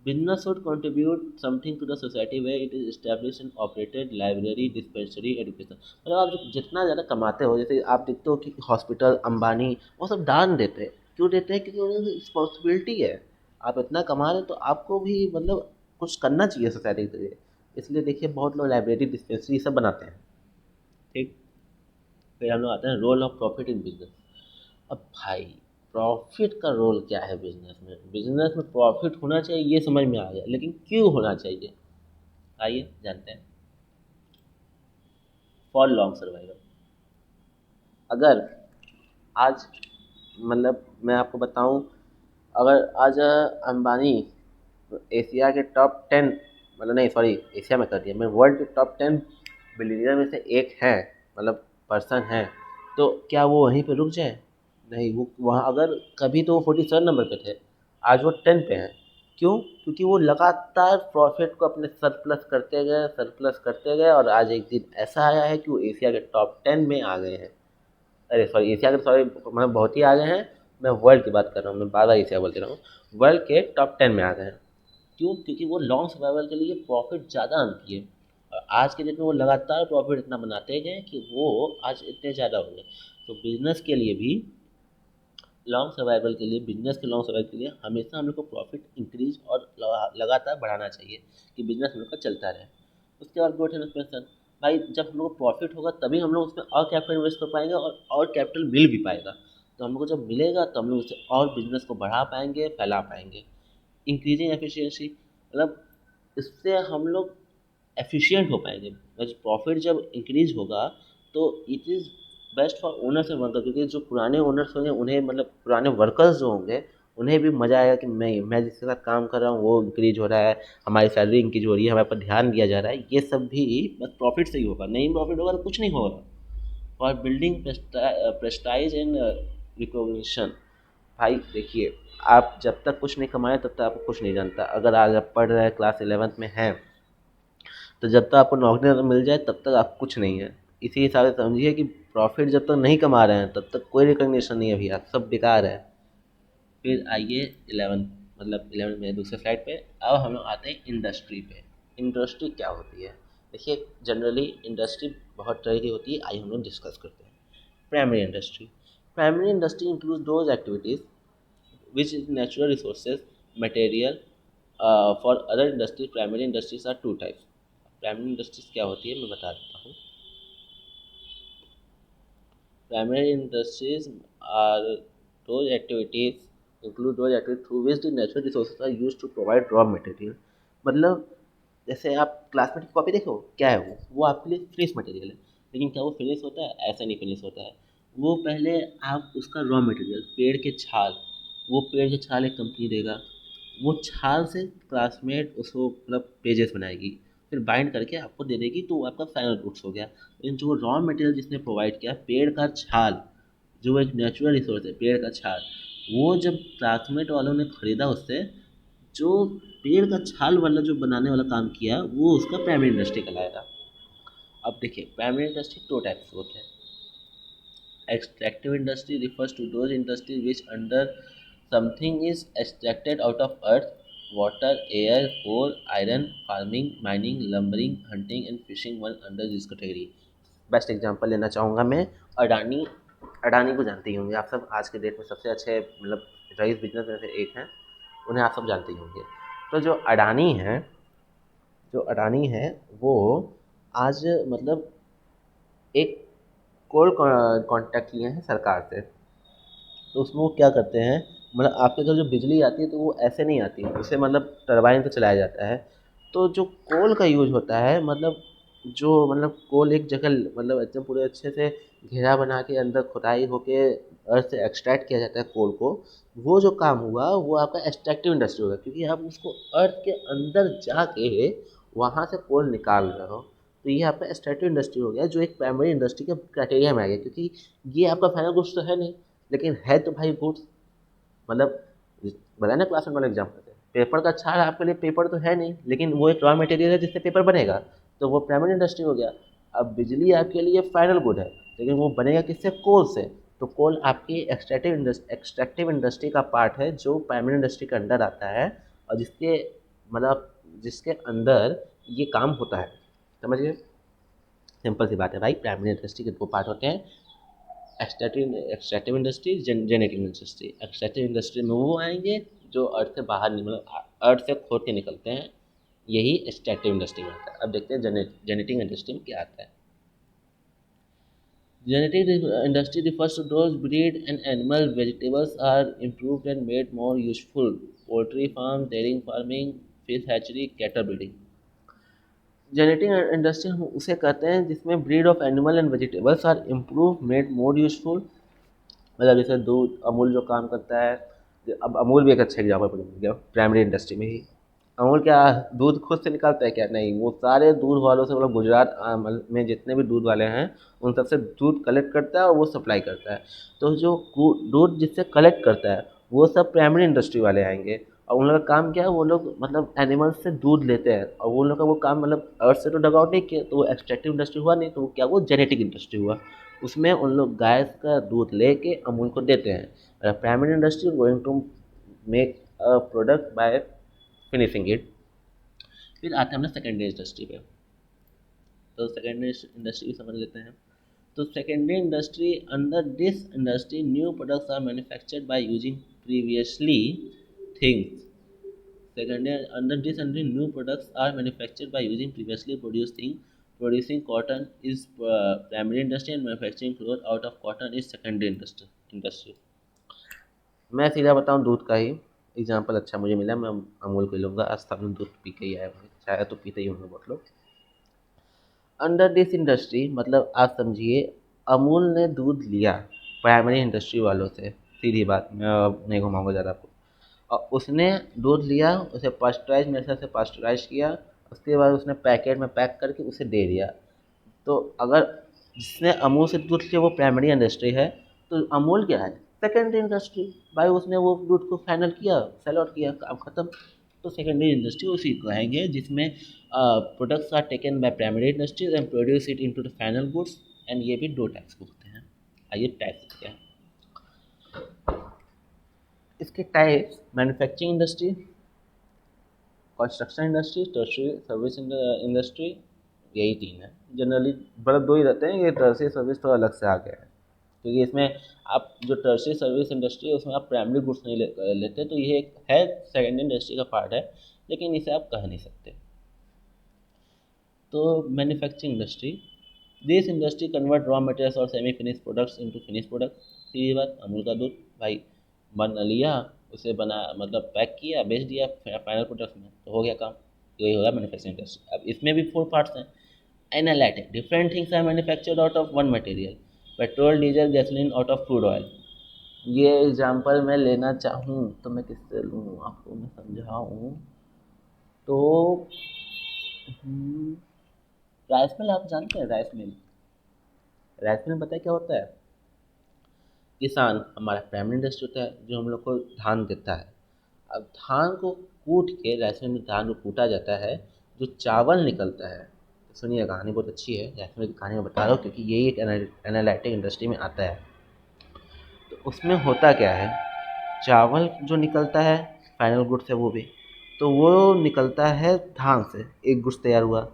Business should contribute something to the society where it is established and operated library, dispensary, education। मतलब आप जितना ज़्यादा कमाते हो, जैसे आप देखते हो कि हॉस्पिटल अंबानी वो सब दान देते हैं। क्यों देते हैं? क्योंकि उन्हें रिस्पॉन्सिबिलिटी है। आप इतना कमा रहे हो तो आपको भी मतलब कुछ करना चाहिए सोसाइटी के लिए। इसलिए देखिए बहुत लोग लाइब्रेरी, डिस्पेंसरी सब बनाते हैं। ठीक। फिर हम लोग आते हैं role of profit in business. अब भाई, प्रॉफिट का रोल क्या है बिजनेस में? बिजनेस में प्रॉफिट होना चाहिए, ये समझ में आ गया, लेकिन क्यों होना चाहिए? आइए जानते हैं। For long survival. अगर आज मतलब मैं आपको बताऊं, अगर आज अंबानी एशिया के टॉप 10, मतलब नहीं सॉरी, एशिया में कर दिया, मैं वर्ल्ड के टॉप 10 बिलियनियर में से एक है, मतलब पर्सन है, तो क्या वो वहीं पे रुक जाए? नहीं, वो वहाँ अगर कभी तो वो 47 नंबर पे थे, आज वो 10 पे हैं। क्यों? क्योंकि वो लगातार प्रॉफिट को अपने सरप्लस करते गए और आज एक दिन ऐसा आया है कि वो एशिया के टॉप 10 में आ गए हैं। अरे सॉरी, एशिया के सॉरी मतलब बहुत ही आगे हैं। मैं वर्ल्ड की बात कर रहा हूँ, मैं बार बार एशिया बोल दे रहा हूँ। वर्ल्ड के टॉप 10 में आ गए हैं। क्यों? क्योंकि वो लॉन्ग सर्वाइवल के लिए प्रॉफिट ज़्यादा आती है। और आज के डेट में वो लगातार प्रॉफिट इतना बनाते गए कि वो आज इतने ज़्यादा हो गए। तो बिजनेस के लिए भी लॉन्ग सर्वाइवल के लिए, बिजनेस के लॉन्ग सर्वाइवल के लिए हमेशा हम लोग को प्रॉफिट इंक्रीज और लगातार बढ़ाना चाहिए कि बिजनेस हम लोग का चलता रहे। उसके बाद ग्रोथ एंड एक्सपेंशन। भाई जब हम लोग को प्रॉफिट होगा तभी हम लोग उसमें और कैपिटल इन्वेस्ट कर पाएंगे और कैपिटल मिल भी पाएगा। तो हम लोग को जब मिलेगा तो हम लोग उससे और बिजनेस को बढ़ा पाएंगे, फैला पाएंगे। इंक्रीजिंग एफिशिएंसी, मतलब इससे हम लोग एफिशिएंट हो पाएंगे। बस प्रॉफिट जब इंक्रीज होगा तो it is best for owners and worker, क्योंकि जो पुराने ओनर्स होंगे उन्हें मतलब पुराने वर्कर्स जो होंगे उन्हें भी मज़ा आएगा कि मैं जिसके साथ काम कर रहा हूँ वो इंक्रीज हो रहा है, हमारी सैलरी इंक्रीज हो रही है, हमारे पर ध्यान दिया जा रहा है। ये सब भी बस प्रॉफिट से ही होगा, नहीं प्रॉफिट होगा तो कुछ नहीं होगा। For building prestige and recognition. भाई देखिए, आप जब तक कुछ नहीं कमाए तब तक आपको कुछ नहीं जानता। अगर आज आप पढ़ रहे हैं, क्लास 11th में हैं, तो जब तक आपको नौकरी ना मिल जाए तब तक आप कुछ नहीं है। इसी हिसाब से समझिए कि प्रॉफिट जब तक नहीं कमा रहे हैं तब तक कोई रिकॉग्निशन नहीं है भैया, सब बेकार है। फिर आइए 11, मतलब 11 में दूसरे स्लाइड पे। अब हम लोग आते हैं इंडस्ट्री पे। इंडस्ट्री क्या होती है? देखिए, जनरली इंडस्ट्री बहुत तरह की होती है, आइए हम लोग डिस्कस करते हैं। Primary industry. Primary industry include those activities which is natural resources material for other industries. Primary industries are two types. Primary industries क्या होती है मैं बता देता हूँ। Primary industries are those activities those activities through which the natural resources are used to provide raw material। मतलब जैसे आप क्लासमेट की कॉपी देखो, क्या है वो आपके लिए फिनिश मटेरियल है, लेकिन क्या वो फिनिश होता है? ऐसा नहीं फिनिश होता है। वो पहले आप उसका रॉ मटेरियल पेड़ के छाल, वो पेड़ के छाल एक कंपनी देगा, वो छाल से क्लासमेट उसको मतलब पेजेस बनाएगी, फिर बाइंड करके आपको दे देगी, तो वो आपका फाइनल गुड्स हो गया। लेकिन जो रॉ मटेरियल जिसने प्रोवाइड किया, पेड़ का छाल, जो एक नेचुरल रिसोर्स है पेड़ का छाल, वो जब क्लासमेट वालों ने खरीदा उससे, जो पेड़ का छाल वाला जो बनाने वाला काम किया, वो उसका प्राइमरी इंडस्ट्री कहलाएगा। अब देखिए, प्राइमरी इंडस्ट्री दो टाइप्स होते हैं। Extractive industry refers to those industries which under something is extracted out of earth, water, air, coal, iron, farming, mining, lumbering, hunting and fishing one under this category। Best example लेना चाहूँगा मैं, अडानी। अडानी को जानते ही होंगे आप सब, आज के डेट में सबसे अच्छे मतलब रईस बिजनेस में से एक हैं, उन्हें आप सब जानते ही होंगे। तो जो अडानी है वो आज मतलब एक कोल कॉन्ट्रैक्ट लिए हैं सरकार से। तो उसमें वो क्या करते हैं, मतलब आपके घर जो बिजली आती है तो वो ऐसे नहीं आती है, उसे मतलब टरबाइन से चलाया जाता है। तो जो कोल का यूज़ होता है, मतलब कोल एक जगह मतलब एकदम पूरे अच्छे से घेरा बना के अंदर खुदाई होके अर्थ से एक्सट्रैक्ट किया जाता है कोल को। वो जो काम हुआ वो आपका एक्सट्रैक्टिव इंडस्ट्री होगा, क्योंकि आप उसको अर्थ के अंदर जाके वहाँ से कोल निकाल रहे हो। तो ये आपका एक्सट्रैक्टिव इंडस्ट्री हो गया, जो एक प्राइमरी इंडस्ट्री के क्राइटेरिया में आ गया, क्योंकि ये आपका फाइनल गुड्स तो है नहीं, लेकिन है तो भाई गुड्स। मतलब बताया ना क्लास में वाला एग्जाम्पल से, पेपर का छाल आपके लिए पेपर तो है नहीं, लेकिन वो एक रॉ मटेरियल है जिससे पेपर बनेगा, तो वो प्राइमरी इंडस्ट्री हो गया। अब बिजली आपके लिए फाइनल गुड है, लेकिन वो बनेगा किससे? कोल से। तो कोल आपकी एक्सट्रैक्टिव इंडस्ट्री का पार्ट है, जो प्राइमरी इंडस्ट्री के अंडर आता है, और मतलब जिसके अंदर ये काम होता है। समझिए, सिंपल सी बात है भाई, प्राइमरी इंडस्ट्री के दो पार्ट होते हैं, extractive industry, genetic industry. Extractive industry में वो आएंगे जो अर्थ से बाहर मतलब अर्थ से खोद के निकलते हैं, यही एक्सट्रैक्टिव इंडस्ट्री में आता है। अब देखते हैं जेनेटिक इंडस्ट्री में क्या आता है। Genetic industry refers to those breed and animal vegetables are improved and made more useful. Poultry farm, dairy farming, fish hatchery, cattle breeding। Genetic industry हम उसे कहते हैं जिसमें breed of animal and vegetables are improve made more useful. मतलब जैसे दूध, अमूल जो काम करता है, अब अमूल भी एक अच्छा एग्जाम्पल बन गया प्राइमरी इंडस्ट्री में ही। अमूल क्या दूध खुद से निकालता है क्या? नहीं, वो सारे दूध वालों से, मतलब गुजरात में जितने भी दूध वाले हैं उन सबसे दूध कलेक्ट करता है और वो सप्लाई करता है। तो जो दूध जिससे कलेक्ट करता है वो सब प्राइमरी इंडस्ट्री वाले आएंगे, और उन लोगों का काम क्या है, वो लोग मतलब एनिमल्स से दूध लेते हैं, और वो लोग का वो काम मतलब अर्थ से तो डग आउट नहीं किया, तो वो एक्सट्रैक्टिव इंडस्ट्री हुआ नहीं, तो वो क्या, वो जेनेटिक इंडस्ट्री हुआ। उसमें उन लोग गाय का दूध लेके अमूल को देते हैं। Primary industry going to make a product by finishing it. फिर आते हैं हम लोग सेकेंडरी इंडस्ट्री पे। तो सेकेंडरी इंडस्ट्री भी समझ लेते हैं। तो secondary industry, under this industry new products are manufactured by using previously things. Secondly, under this industry, new products are manufactured by using previously produced things. Producing cotton is primary industry and manufacturing cloth out of cotton is secondary industry। मैं सीधा बताऊं, दूध का ही एग्जांपल अच्छा मुझे मिला, मैं अमूल को लूँगा। आज सब लोग दूध पी के ही आए होंगे, चाय तो पीते ही होंगे बहुत लोग। अंडर दिस इंडस्ट्री मतलब आप समझिए, अमूल ने दूध लिया प्राइमरी इंडस्ट्री वालों से, सीधी बात, मैं अब नहीं घुमाऊंगा ज़्यादा आपको। और उसने दूध लिया, उसे पास्चराइज मेरे हिसाब से पास्चराइज किया, उसके बाद उसने पैकेट में पैक करके उसे दे दिया। तो अगर जिसने अमूल से दूध लिया वो प्राइमरी इंडस्ट्री है, तो अमूल क्या है? Secondary industry. भाई उसने वो दूध को फाइनल किया, सेल आउट किया, काम खत्म। तो सेकेंडरी इंडस्ट्री उसी को कहेंगे जिसमें products are taken by primary industries and produce it into the final goods. And ये भी दो टाइप्स के होते हैं। आइए टाइप्स क्या है इसके types. Manufacturing industry, construction industry, tertiary service industry, यही तीन है जनरली, मतलब दो ही रहते हैं। ये टर्शियरी सर्विस तो अलग से आ गया है, क्योंकि इसमें आप जो टर्शियरी सर्विस इंडस्ट्री है उसमें आप प्राइमरी गुड्स नहीं लेते, तो ये एक है सेकेंडरी इंडस्ट्री का पार्ट है, लेकिन इसे आप कह नहीं सकते। तो manufacturing industry, this industry convert raw materials और semi finish products into finish product. सीधी बात, अमूल का दूध भाई बना लिया, उसे बना मतलब पैक किया, बेच दिया फाइनल प्रोडक्ट में, तो हो गया काम। यही होगा मैन्युफैक्चरिंग इंडस्ट्री। अब इसमें भी 4 पार्ट्स हैं। Analytic, different things are manufactured out of one material. Petrol, diesel, gasoline out of crude oil. ये एग्जांपल मैं लेना चाहूँ तो मैं किससे लूँ, आपको मैं समझाऊँ तो राइस मिल, आप जानते हैं राइस मिल? राइस मिल पता है क्या होता है? किसान हमारा प्राइमरी इंडस्ट्री होता है जो हम लोग को धान देता है। अब धान को कूट के राइस मिल में धान को कूटा जाता है, जो चावल निकलता है। तो सुनिए, कहानी बहुत अच्छी है, राइस मिल की कहानी मैं बता रहा हूँ क्योंकि यही एक एनालिटिक इंडस्ट्री में आता है। तो उसमें होता क्या है, चावल जो निकलता है फाइनल गुड्स है वो भी, तो वो निकलता है धान से, एक गुड्स तैयार हुआ।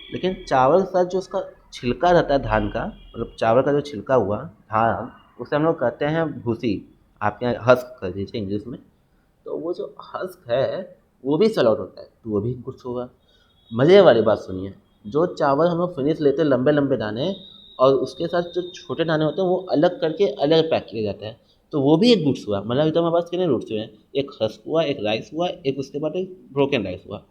लेकिन चावल के साथ जो उसका छिलका रहता है धान का, मतलब चावल का जो छिलका हुआ धान, उसे हम लोग कहते हैं भूसी, आपके यहाँ हस्क कर दीजिए इंग्लिश में। तो वो जो हस्क है वो भी सेल आउट होता है, तो वो भी गुड्स होगा। मज़े वाली बात सुनिए, जो चावल हम लोग फिनिश लेते हैं लंबे लंबे दाने, और उसके साथ जो छोटे दाने होते हैं वो अलग करके अलग पैक किया जाता है, तो वो भी एक गुड्स हुआ। मतलब एकदम हमारे पास कितने गुड्स हुए हैं, एक हस्क हुआ, एक राइस हुआ, एक उसके बाद एक ब्रोकन राइस हुआ।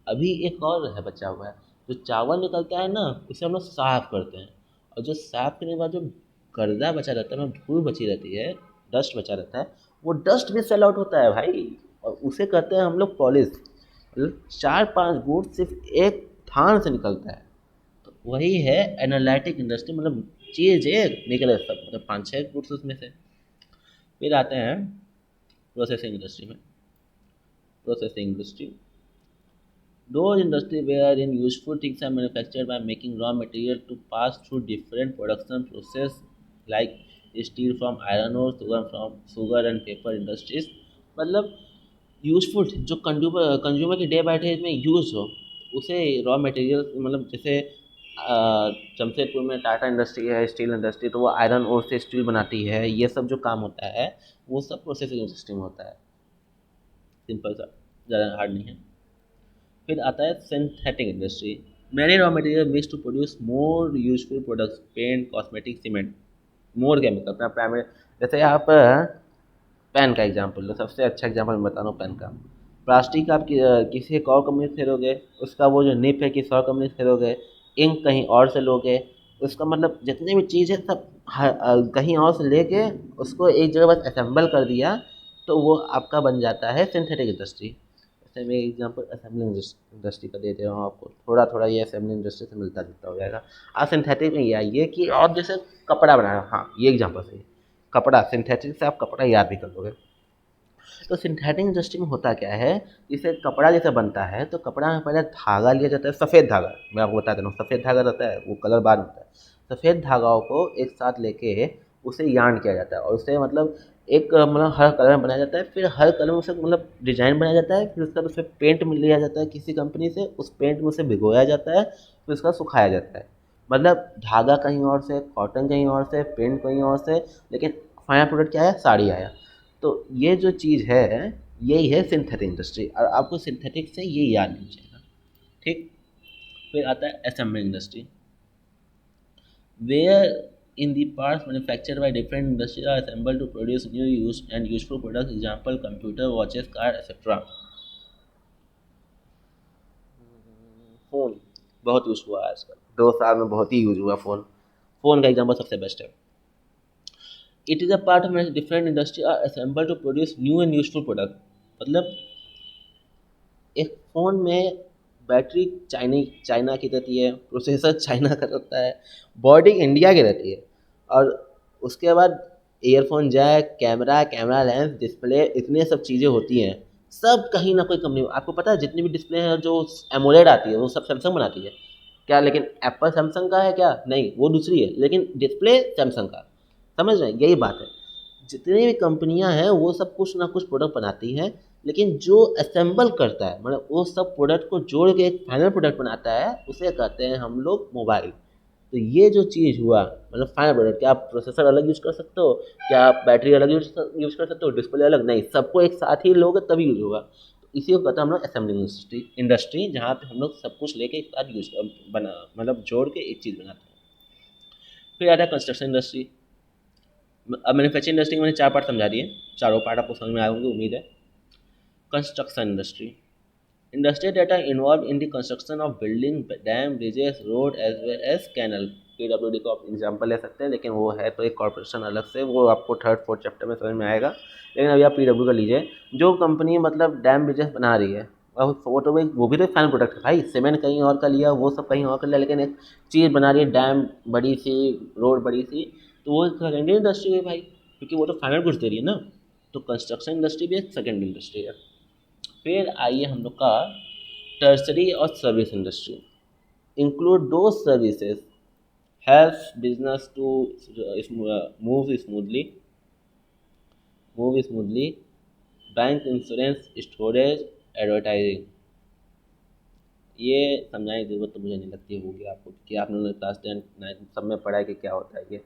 अभी एक और है बचा हुआ है, जो चावल निकलता है ना उसे हम लोग साफ करते हैं, और जो साफ करने के बाद जो गर्दा बचा रहता है, मतलब धूल बची रहती है, डस्ट बचा रहता है, वो डस्ट भी सेल आउट होता है भाई, और उसे कहते हैं हम लोग पॉलिश। मतलब 4-5 गुड़ सिर्फ एक थान से निकलता है। तो वही है एनालिटिक इंडस्ट्री, मतलब चीज़ एक निकले सब, मतलब 5-6 गुड्स उसमें से। फिर आते हैं प्रोसेसिंग इंडस्ट्री में। Processing industry, those industry wherein useful things are manufactured by making raw material to pass through different production process like steel from iron ore, sugar and paper industries। मतलब यूजफुल जो कंज्यूमर की डे बाई डे में यूज़ हो, उसे रॉ मटेरियल, मतलब जैसे जमशेदपुर में टाटा इंडस्ट्री है, स्टील इंडस्ट्री, तो वो आयरन ओर से स्टील बनाती है। ये सब जो काम होता है वो सब प्रोसेसिंग इंडस्ट्री में होता है। सिंपल सा, ज़्यादा हार्ड नहीं है। फिर आता है synthetic industry, many raw material mix to produce more useful products, paint, cosmetic, cement, more chemical अपना प्राइमरी। जैसे आप पेन का एग्जांपल लो, सबसे अच्छा एग्जांपल मैं बता रहा हूँ पेन का। प्लास्टिक आप किसी एक और कंपनी से खरीदोगे, उसका वो जो निप है किसी और कंपनी से खरीदोगे, इंक कहीं और से लोगे, उसका मतलब जितनी भी चीज़ है सब कहीं और से लेके उसको एक जगह बस असेंबल कर दिया, तो वो आपका बन जाता है सिंथेटिक इंडस्ट्री। जैसे मैं एग्जांपल असेंबलिंग इंडस्ट्री का दे दे रहा हूँ आपको, थोड़ा थोड़ा ये असेंबलिंग इंडस्ट्री से मिलता जुलता हो जाएगा। आप सिंथेटिक में ये आइए कि और जैसे कपड़ा बनाना, हाँ ये एग्जांपल सही है, कपड़ा सिंथेटिक से आप कपड़ा याद भी कर लोगे। तो सिंथेटिक इंडस्ट्री में होता क्या है, जैसे कपड़ा जैसे बनता है तो कपड़ा में पहले धागा लिया जाता है, सफ़ेद धागा, मैं आपको बता दे रहा हूँ, सफ़ेद धागा रहता है, वो कलर बाद में होता है। सफ़ेद धागाओं को एक साथ लेके उसे यार्न किया जाता है, और उसे मतलब एक मतलब हर कलर में बनाया जाता है, फिर हर कलर में उसे मतलब डिजाइन बनाया जाता है, फिर उसका उसमें पेंट लिया जाता है किसी कंपनी से, उस पेंट में उसे भिगोया जाता है, फिर उसका सुखाया जाता है। मतलब धागा कहीं और से, कॉटन कहीं और से, पेंट कहीं और से, लेकिन फाइनल प्रोडक्ट क्या है, साड़ी आया। तो ये जो चीज़ है यही है सिंथेटिक इंडस्ट्री, और आपको सिंथेटिक से ये याद नहीं चाहिए। ठीक। फिर आता है assembling industry, wherein the parts manufactured by different industries are assembled to produce new use and useful products, example computer, watches, car etcetera. Phone बहुत यूज़ हुआ है आजकल, 2 साल में बहुत ही यूज़ हुआ फ़ोन। फ़ोन का एग्जांपल सबसे बेस्ट है। It is a part of different industry are assembled to produce new and useful product. मतलब एक फ़ोन में बैटरी चाइना की रहती है, प्रोसेसर चाइना का रहता है, बॉडी इंडिया की रहती है, और उसके बाद earphone jack, camera lens, display, इतने सब चीज़ें होती हैं। सब कहीं ना कोई कंपनी, आपको पता है जितनी भी डिस्प्ले है जो एमोलेड आती है वो सब सैमसंग बनाती है क्या? लेकिन एप्पल सैमसंग का है क्या? नहीं, वो दूसरी है, लेकिन डिस्प्ले सैमसंग का। समझ रहे हैं, यही बात है। जितनी भी कंपनियां हैं वो सब कुछ ना कुछ प्रोडक्ट बनाती हैं, लेकिन जो असेंबल करता है मतलब वो सब प्रोडक्ट को जोड़ के एक फाइनल प्रोडक्ट बनाता है उसे कहते हैं हम लोग मोबाइल। तो ये जो चीज़ हुआ मतलब फाइनल प्रोडक्ट, क्या आप प्रोसेसर अलग यूज़ कर सकते हो, क्या आप बैटरी अलग यूज़ कर सकते हो, डिस्प्ले अलग नहीं, सबको एक साथ ही लोगे तभी यूज़ होगा। तो इसी को कहते हैं हम लोग असेंबलिंग इंडस्ट्री, जहाँ पे हम लोग सब कुछ लेके एक साथ यूज़ बना मतलब जोड़ के एक चीज़ बनाते हैं। फिर आता है कंस्ट्रक्शन इंडस्ट्री। अब मैन्युफैक्चरिंग इंडस्ट्री मैंने 4 पार्ट समझा दिए, चारों पार्ट आपको समझ में आए होंगे उम्मीद है। Construction industry, industry that are involved in the construction of building, dam, bridges, road as well as canal। PWD को आप एग्जाम्पल ले सकते हैं, लेकिन वो है तो एक कॉर्पोरेशन अलग से, वो आपको थर्ड फोर्थ चैप्टर में समझ में आएगा। लेकिन अभी आप पीडब्ल्यू का लीजिए, जो कंपनी मतलब डैम ब्रिजेस बना रही है, और वो तो वो भी तो एक फाइनल प्रोडक्ट है भाई। सीमेंट कहीं और का लिया, वो सब कहीं और कर लिया, लेकिन एक चीज़ बना रही है, डैम बड़ी सी, रोड बड़ी सी, तो वो सेकेंडरी इंडस्ट्री है भाई, क्योंकि वो तो फाइनल गुड्स दे रही है ना। तो कंस्ट्रक्शन इंडस्ट्री भी एक सेकेंडरी इंडस्ट्री है। फिर आइए हम लोग का टर्सरी और service industry. Include those services help business to move smoothly move smoothly, bank, insurance, storage, advertising. ये समझाने की ज़रूरत तो मुझे नहीं लगती होगी आपको, क्योंकि आपने क्लास 10 9 सब में पढ़ा है कि क्या होता है ये।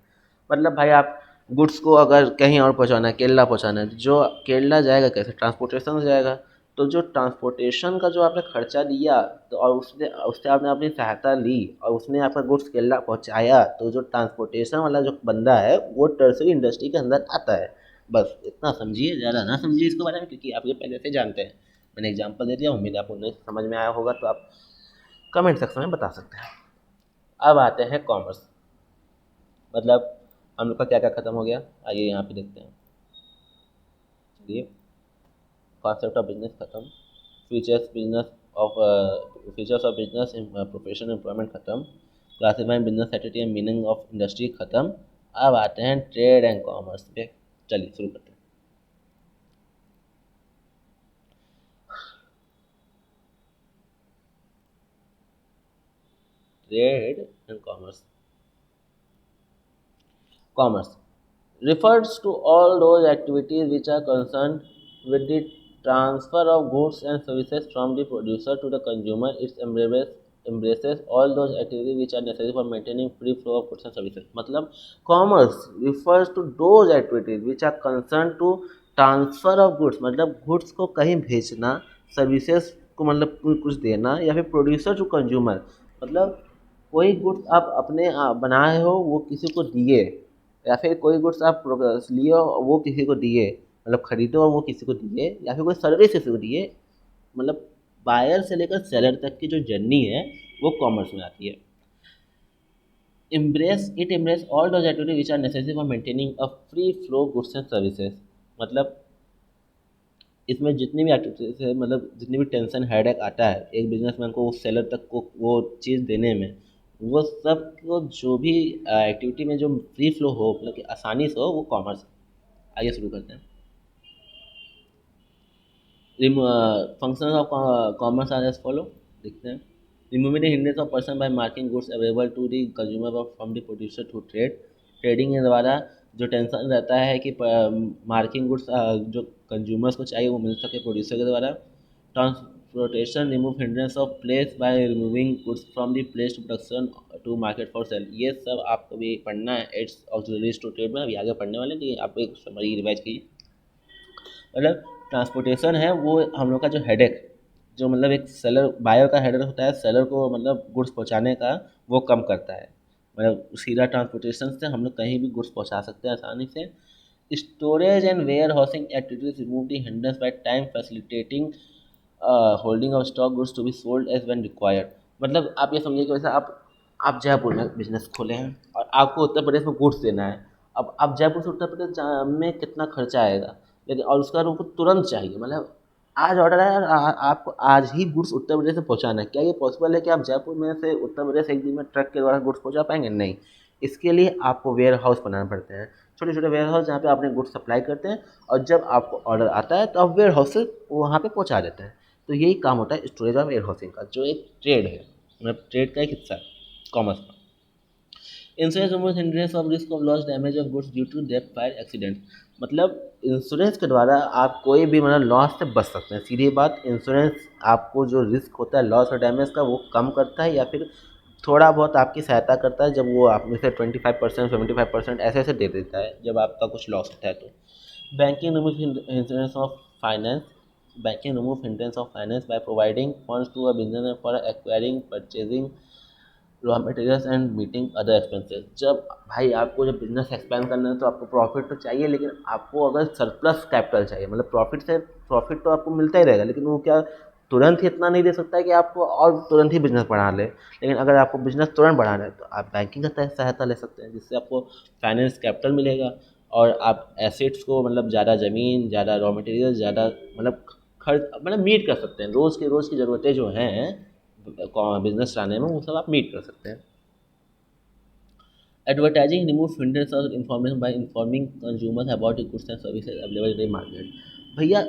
मतलब भाई आप गुड्स को अगर कहीं और पहुंचाना है, केरला पहुंचाना है, जो केरला जाएगा कैसे, ट्रांसपोर्टेशन से जाएगा। तो जो ट्रांसपोर्टेशन का जो आपने खर्चा लिया, तो और उसने उससे आपने अपनी सहायता ली और उसने आपका गुड्स केरला पहुंचाया, तो जो ट्रांसपोर्टेशन वाला जो बंदा है वो टर्सरी इंडस्ट्री के अंदर आता है। बस इतना समझिए, ज़्यादा ना समझिए इसके बारे में, क्योंकि आप ये पहले से जानते हैं। मैंने एग्जाम्पल दे दिया, उम्मीद है आपको नहीं समझ में आया होगा, तो आप कमेंट सेक्शन में बता सकते हैं। अब आते हैं कॉमर्स, मतलब हम लोग का क्या क्या खत्म हो गया, आइए यहाँ पे देखते हैं। चलिए, कॉन्सेप्ट ऑफ बिजनेस खत्म, features business of features of business professional employment खत्म, classifying business activity and meaning of industry खत्म। अब आते हैं ट्रेड एंड कॉमर्स पे। चलिए शुरू करते हैं। Trade and commerce. Commerce refers to all those activities which are concerned with the transfer of goods and services from the producer to the consumer. Embraces all those activities which are necessary for maintaining free flow of goods and services। मतलब commerce refers to those activities which are concerned to transfer of goods, मतलब goods को कहीं भेजना, services को मतलब कुछ देना, या फिर producer to consumer, मतलब कोई गुड्स आप अपने बनाए हो वो किसी को दिए, या फिर कोई गुड्स आप लिए और वो किसी को दिए, मतलब खरीदे और वो किसी को दिए, या फिर कोई सर्विस किसी को दिए, मतलब बायर से लेकर सेलर तक की जो जर्नी है वो कॉमर्स में आती है। It embrace all those activity which are necessary for maintaining a free flow goods and services. मतलब इसमें जितनी भी एक्टिविटीज है, मतलब जितनी भी टेंशन हेडेक आता है एक बिजनेसमैन को उस सेलर तक को वो चीज़ देने में, वो सब को जो भी एक्टिविटी में जो फ्री फ्लो हो, मतलब कि आसानी से हो, वो कॉमर्स। आइए शुरू करते हैं। Function of commerce are as follow, देखते हैं। Removing the hindrance of person by marking goods available to the consumer from the producer to trade. Trading के द्वारा जो टेंशन रहता है कि मार्किंग गुड्स जो कंज्यूमर्स को चाहिए वो मिल सके प्रोड्यूसर के द्वारा। Transportation remove hindrance of place by removing goods from the place to production to market for sale. ये सब आपको भी पढ़ना है एड्स ऑक्सिलरीज टू ट्रेड में, अभी आगे पढ़ने वाले हैं, आप एक समरी रिवाइज कीजिए। मतलब ट्रांसपोर्टेशन है वो हम लोग का जो हेडेक, जो मतलब एक सेलर बायर का हेडेक होता है सेलर को मतलब गुड्स पहुंचाने का, वो कम करता है। मतलब सीधा ट्रांसपोर्टेशन से हम लोग कहीं भी गुड्स पहुंचा सकते हैं आसानी से। Storage and warehousing activities remove the hindrance by time facilitating holding of stock goods to be sold as when required. मतलब आप ये समझिए कि वैसे आप जयपुर में बिजनेस खोले हैं और आपको उत्तर प्रदेश में गुड्स देना है। अब आप जयपुर से उत्तर प्रदेश में कितना खर्चा आएगा, लेकिन और उसका उनको तुरंत चाहिए, मतलब आज ऑर्डर है और आपको आज ही गुड्स उत्तर प्रदेश से पहुंचाना है। क्या ये पॉसिबल है कि आप जयपुर में से उत्तर प्रदेश एक दिन में ट्रक के द्वारा गुड्स पहुंचा पाएंगे? नहीं। इसके लिए आपको वेयर हाउस बनाना पड़ते हैं, छोटे छोटे वेयर हाउस, जहाँ पे आपने गुड्स सप्लाई करते हैं, और जब आपको ऑर्डर आता है तो आप वेयर हाउस से वहाँ पे पहुँचा देते हैं। तो यही काम होता है स्टोरेज और वेयर हाउसिंग का, जो एक ट्रेड है, मतलब ट्रेड का एक हिस्सा है कॉमर्स का। Insurance remove hindrance of risk of loss damage of goods due to death fire accident. मतलब इंश्योरेंस के द्वारा आप कोई भी मतलब लॉस से बच सकते हैं। सीधी बात, इंश्योरेंस आपको जो रिस्क होता है लॉस और डैमेज का वो कम करता है या फिर थोड़ा बहुत आपकी सहायता करता है, जब वो आप में से 25% 75% ऐसे ऐसे दे देता है जब आपका कुछ लॉस होता है तो। Banking remove hindrance of finance, banking remove hindrance of finance by providing funds to a business for acquiring, purchasing raw materials and meeting other expenses. जब भाई आपको जब बिजनेस एक्सपेंड करना है तो आपको प्रॉफिट तो चाहिए, लेकिन आपको अगर सरप्लस कैपिटल चाहिए, मतलब प्रॉफिट तो आपको मिलता ही रहेगा, लेकिन वो क्या तुरंत ही इतना नहीं दे सकता है कि आपको और तुरंत ही बिजनेस बढ़ा ले। लेकिन अगर आपको बिजनेस तुरंत बढ़ाना है तो आप बैंकिंग का सहायता ले सकते हैं, जिससे आपको फाइनेंस कैपिटल मिलेगा और आप एसेट्स को मतलब ज़्यादा ज़मीन, ज़्यादा रॉ मटेरियल, ज़्यादा मतलब खर्च मतलब मीट कर सकते हैं। रोज़ की ज़रूरतें जो हैं बिजनेस चलाने में वो सब आप मीट कर सकते हैं। Advertising remove hindrance of information bye informing consumers about goods and services available in market. भैया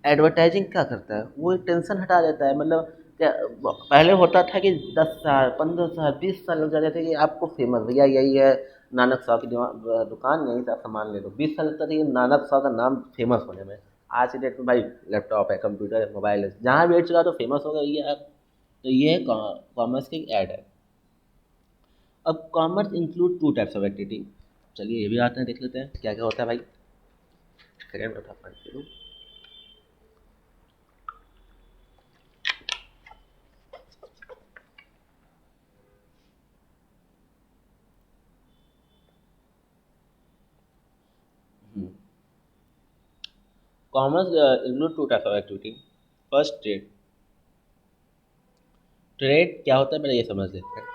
एडवर्टाइजिंग क्या करता है, वो एक टेंशन हटा देता है। मतलब क्या पहले होता था कि 10 साल 15 साल 20 साल लग जाते थे कि आपको फेमस, भैया यही है नानक साहब की दुकान, यहीं से आप सामान ले लो। 20 साल लगता था कि नानक साहब का नाम फेमस होने में। आज की डेट में भाई लैपटॉप है, कंप्यूटर है, मोबाइल है, जहाँ भी एड चला तो फेमस होगा ये ऐप। तो ये कॉमर्स की ऐड है। अब commerce include two types of activity. चलिए ये भी आते हैं, देख लेते हैं क्या क्या होता है भाई। सेकेंड बता continue. Commerce include two types of activity. First trade. Trade क्या होता है पहले ये समझ लेते हैं।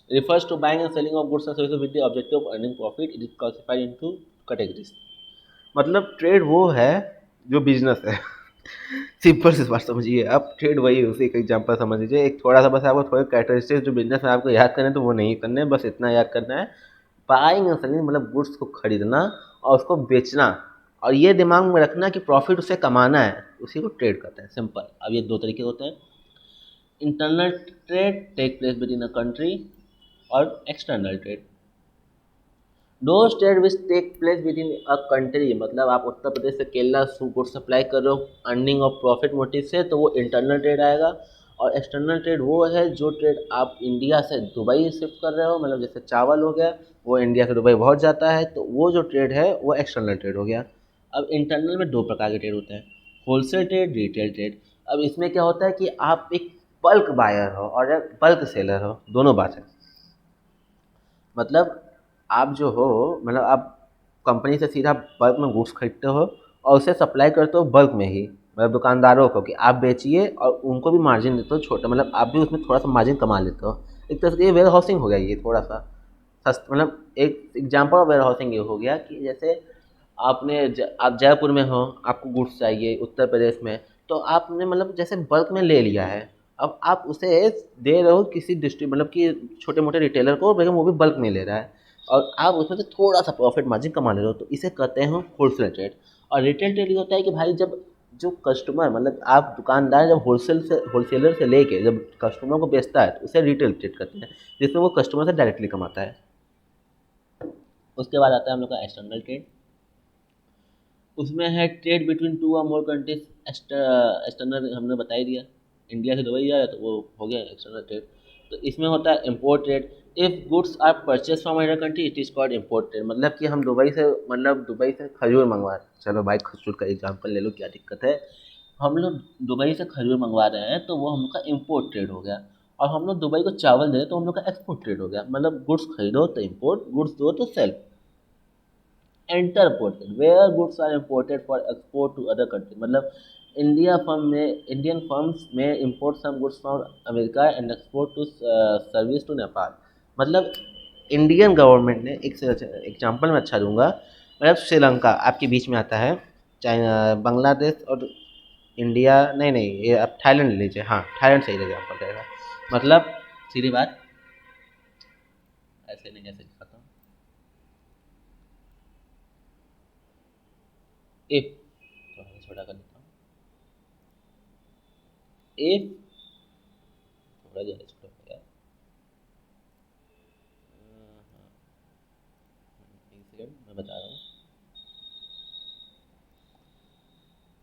Refers to buying and selling of goods and services with the objective of earning profit. It is classified into categories. मतलब ट्रेड वो है जो बिजनेस है। सिंपल सी बात समझिए आप, ट्रेड वही है, उसी का एग्जांपल समझ लीजिए। एक थोड़ा सा बस आपको थोड़े कैरेक्टरिस्टिक्स जो बिजनेस में आपको याद करने हैं तो वो नहीं करने हैं, बस इतना याद करना है। बाइंग एंड सेलिंग मतलब गुड्स को खरीदना और उसको बेचना, और ये दिमाग में रखना कि प्रॉफिट उसे कमाना है, उसी को ट्रेड कहते हैं। सिंपल। अब ये दो तरीके होते हैं। Internal trade take place within a country और external trade. Those trade which take place within a country, मतलब आप उत्तर प्रदेश से केरला गुड सप्लाई कर रहे हो अर्निंग और प्रॉफिट मोटिव से, तो वो इंटरनल ट्रेड आएगा। और एक्सटर्नल ट्रेड वो है जो ट्रेड आप इंडिया से दुबई शिफ्ट कर रहे हो, मतलब जैसे चावल हो गया, वो इंडिया से दुबई बहुत जाता है, तो वो जो ट्रेड है वो एक्सटर्नल ट्रेड हो गया। अब इंटरनल में दो प्रकार के ट्रेड होते हैं, होलसेल ट्रेड, रिटेल ट्रेड। अब इसमें क्या होता है कि आप एक बल्क बायर हो और एक बल्क सेलर हो, दोनों बात है। मतलब आप जो हो, मतलब आप कंपनी से सीधा बल्क में गुड्स खरीदते हो और उसे सप्लाई करते हो बल्क में ही, मतलब दुकानदारों को कि आप बेचिए, और उनको भी मार्जिन देते हो छोटा, मतलब आप भी उसमें थोड़ा सा मार्जिन कमा लेते हो। एक तरह से ये वेयर हाउसिंग हो गया, ये थोड़ा सा सस्त, मतलब एक एग्जाम्पल ऑफ वेयर हाउसिंग ये हो गया कि जैसे आप जयपुर में हो, आपको गुड्स चाहिए उत्तर प्रदेश में, तो आपने मतलब जैसे बल्क में ले लिया है, अब आप उसे दे रहे हो किसी मतलब कि छोटे मोटे रिटेलर को, लेकिन वो भी बल्क में ले रहा है, और आप उसमें से थोड़ा सा प्रॉफिट मार्जिन कमा ले रहे हो, तो इसे कहते हैं होलसेल ट्रेड। और रिटेल ट्रेड ये होता है कि भाई जब जो कस्टमर, मतलब आप दुकानदार जब होलसेलर से लेके जब कस्टमर को बेचता है तो उसे रिटेल ट्रेड करते हैं, जिसमें वो कस्टमर से डायरेक्टली कमाता है। उसके बाद आता है हम लोग का एक्सटर्नल ट्रेड। उसमें है ट्रेड बिटवीन टू और मोर कंट्रीज। एक्सटर्नल हमने बता ही दिया, इंडिया से दुबई जा रहा है तो वो हो गया एक्सटर्नल ट्रेड। तो इसमें होता है import trade. If goods are purchase from other country it is called import trade. मतलब कि हम दुबई से खजूर मंगवा रहे हैं, चलो भाई खजूर का एग्जाम्पल ले लो, क्या दिक्कत है। हम लोग दुबई से खजूर मंगवा रहे हैं तो वो हम लोग का इम्पोर्ट ट्रेड हो गया। और हम लोग दुबई को चावल दे रहे हैं तो हम लोग का एक्सपोर्ट ट्रेड हो गया। मतलब गुड्स खरीदो तो इम्पोर्ट, गुड्स दो तो sale. Entrepot where goods are imported for export to other country. मतलब Indian firms may import some goods from America and export to service to Nepal. मतलब इंडियन गवर्नमेंट ने, एक एग्जांपल मैं अच्छा दूंगा, मतलब श्रीलंका आपके बीच में आता है, चाइना, बांग्लादेश और इंडिया, नहीं नहीं ये आप थाईलैंड ले लीजिए, हाँ थाईलैंड सही एग्जाम्पल रहेगा। मतलब सीधी बात, ऐसे नहीं ऐसे दिखाता हूँ। इफ थोड़ा छोटा कर देता हूँ। इफ थोड़ा ज़्यादा छोटा हो गया।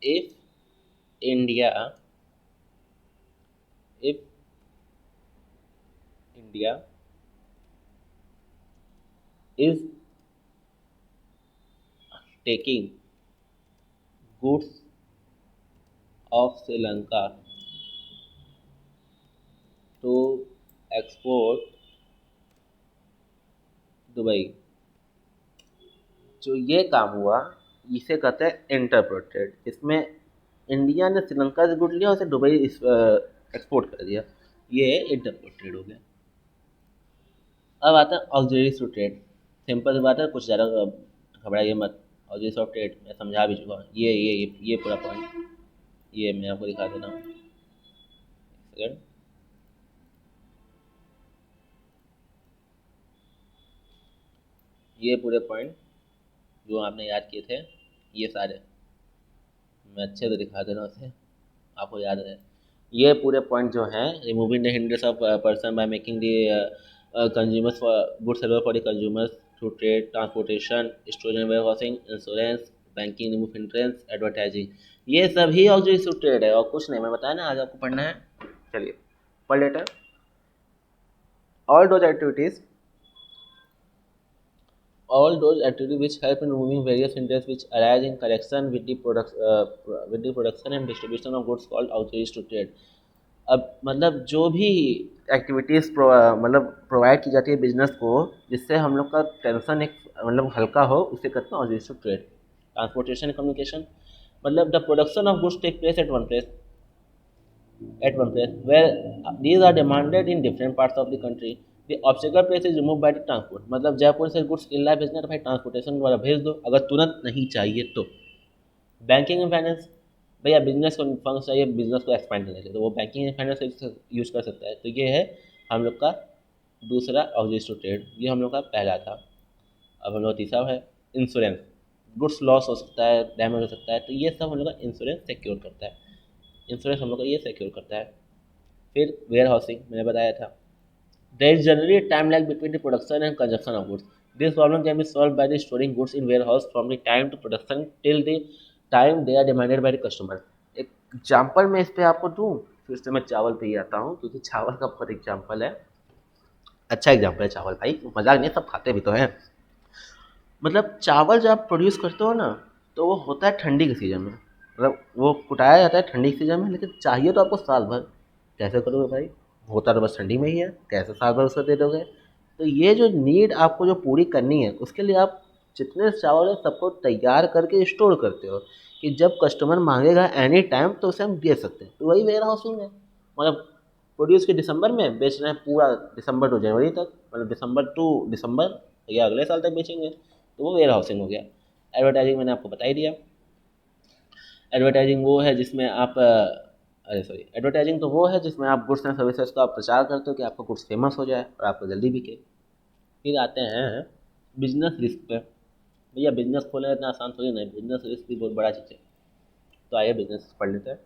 if India, if India is taking goods of Sri Lanka to export Dubai, जो ये काम हुआ इसे कहते हैं इंटरप्रेटेड। इसमें इंडिया ने श्रीलंका से गुड लिया, उसे दुबई एक्सपोर्ट कर दिया, ये इंटरप्रेटेड हो गया। अब आता है ऑक्सिलरी टू ट्रेड। सिंपल सी बात है, कुछ ज़्यादा घबराइए मत। ऑक्सिलरी ऑफ ट्रेड मैं समझा भी चुका हूँ, ये पूरा पॉइंट ये मैं आपको दिखा देता हूँ। सेकेंड, ये पूरे पॉइंट जो आपने याद किए थे ये सारे मैं अच्छे से दिखा दे रहा हूँ, उसे आपको याद रहे। ये पूरे पॉइंट जो हैं, removing the hindrance of person by making the consumers for good server for the consumers through trade, transportation, storage and warehousing, insurance, banking, remove hindrance, advertising, ये सभी ऑक्सिलरी ट्रेड है और कुछ नहीं। मैं बताया ना, आज आपको पढ़ना है, चलिए पढ़ लेते हैं। All those activities which help in removing various hindrances which arise in connection with the production and distribution of goods called outreach to trade। अब मतलब जो भी एक्टिविटीज़ मतलब प्रोवाइड की जाती है बिजनेस को, जिससे हम लोग का टेंशन एक मतलब हल्का हो, उसे कहते हैं outreach to trade। Transportation communication, मतलब the production of goods take place at one place where these are demanded in different parts of the country। the obstacle place is removed by the transport। मतलब जयपुर से गुड्स किला भेजना है तो भाई ट्रांसपोर्टेशन द्वारा भेज दो, अगर तुरंत नहीं चाहिए तो। बैंकिंग एंड फाइनेंस, भैया बिजनेस को फंड चाहिए, बिजनेस को एक्सपेंड करने के लिए, तो वो बैंकिंग एंड फाइनेंस यूज़ कर सकता है। तो ये है हम लोग का दूसरा ऑक्सिलरी टू ट्रेड, ये हम लोग का पहला था। अब हम लोग तीसरा है इंश्योरेंस। गुड्स लॉस हो सकता है, डैमेज हो सकता है, तो ये सब हम लोग का इंश्योरेंस सिक्योर करता है। इंश्योरेंस हम लोग का ये सिक्योर करता है। फिर वेयर हाउसिंग मैंने बताया था। There is generally a time lag between the production and consumption of goods। This problem can be solved by the storing goods in warehouse from the time to production till the time they are demanded by the customer। एक एग्जाम्पल मैं इस पे आपको दूँ, फिर से मैं चावल पे ही आता हूँ क्योंकि चावल का बहुत एग्जाम्पल है, अच्छा एग्जाम्पल है चावल भाई, मजाक नहीं, सब खाते भी तो हैं। मतलब चावल जब आप प्रोड्यूस करते हो ना, तो वो होता है ठंडी के सीज़न में, मतलब वो कुटाया जाता है ठंडी के सीज़न में, लेकिन चाहिए तो आपको साल भर। कैसे करोगे भाई, होता तो बस ठंडी में ही है, कैसे साल भर उसको दे दोगे। तो ये जो नीड आपको जो पूरी करनी है, उसके लिए आप जितने चावल है सबको तैयार करके स्टोर करते हो कि जब कस्टमर मांगेगा एनी टाइम तो उसे हम दे सकते हैं। तो वही वेयर हाउसिंग है। मतलब प्रोड्यूस के दिसंबर में बेच रहे हैं, पूरा दिसंबर टू जनवरी तक, मतलब दिसंबर टू दिसंबर या अगले साल तक बेचेंगे, तो वो वेयर हाउसिंग हो गया। एडवर्टाइजिंग मैंने आपको बता ही दिया। एडवर्टाइजिंग वो है जिसमें आप एडवर्टाइजिंग तो वो है जिसमें आप गुड्स एंड सर्विसेज का प्रचार करते हो कि आपका गुड्स फेमस हो जाए और आपको जल्दी बिके। फिर आते हैं बिजनेस रिस्क पे। भैया बिजनेस खोलना इतना आसान थोड़ी नहीं, बिजनेस रिस्क भी बहुत बड़ा चीज़ है। तो आइए बिजनेस पढ़ लेते हैं।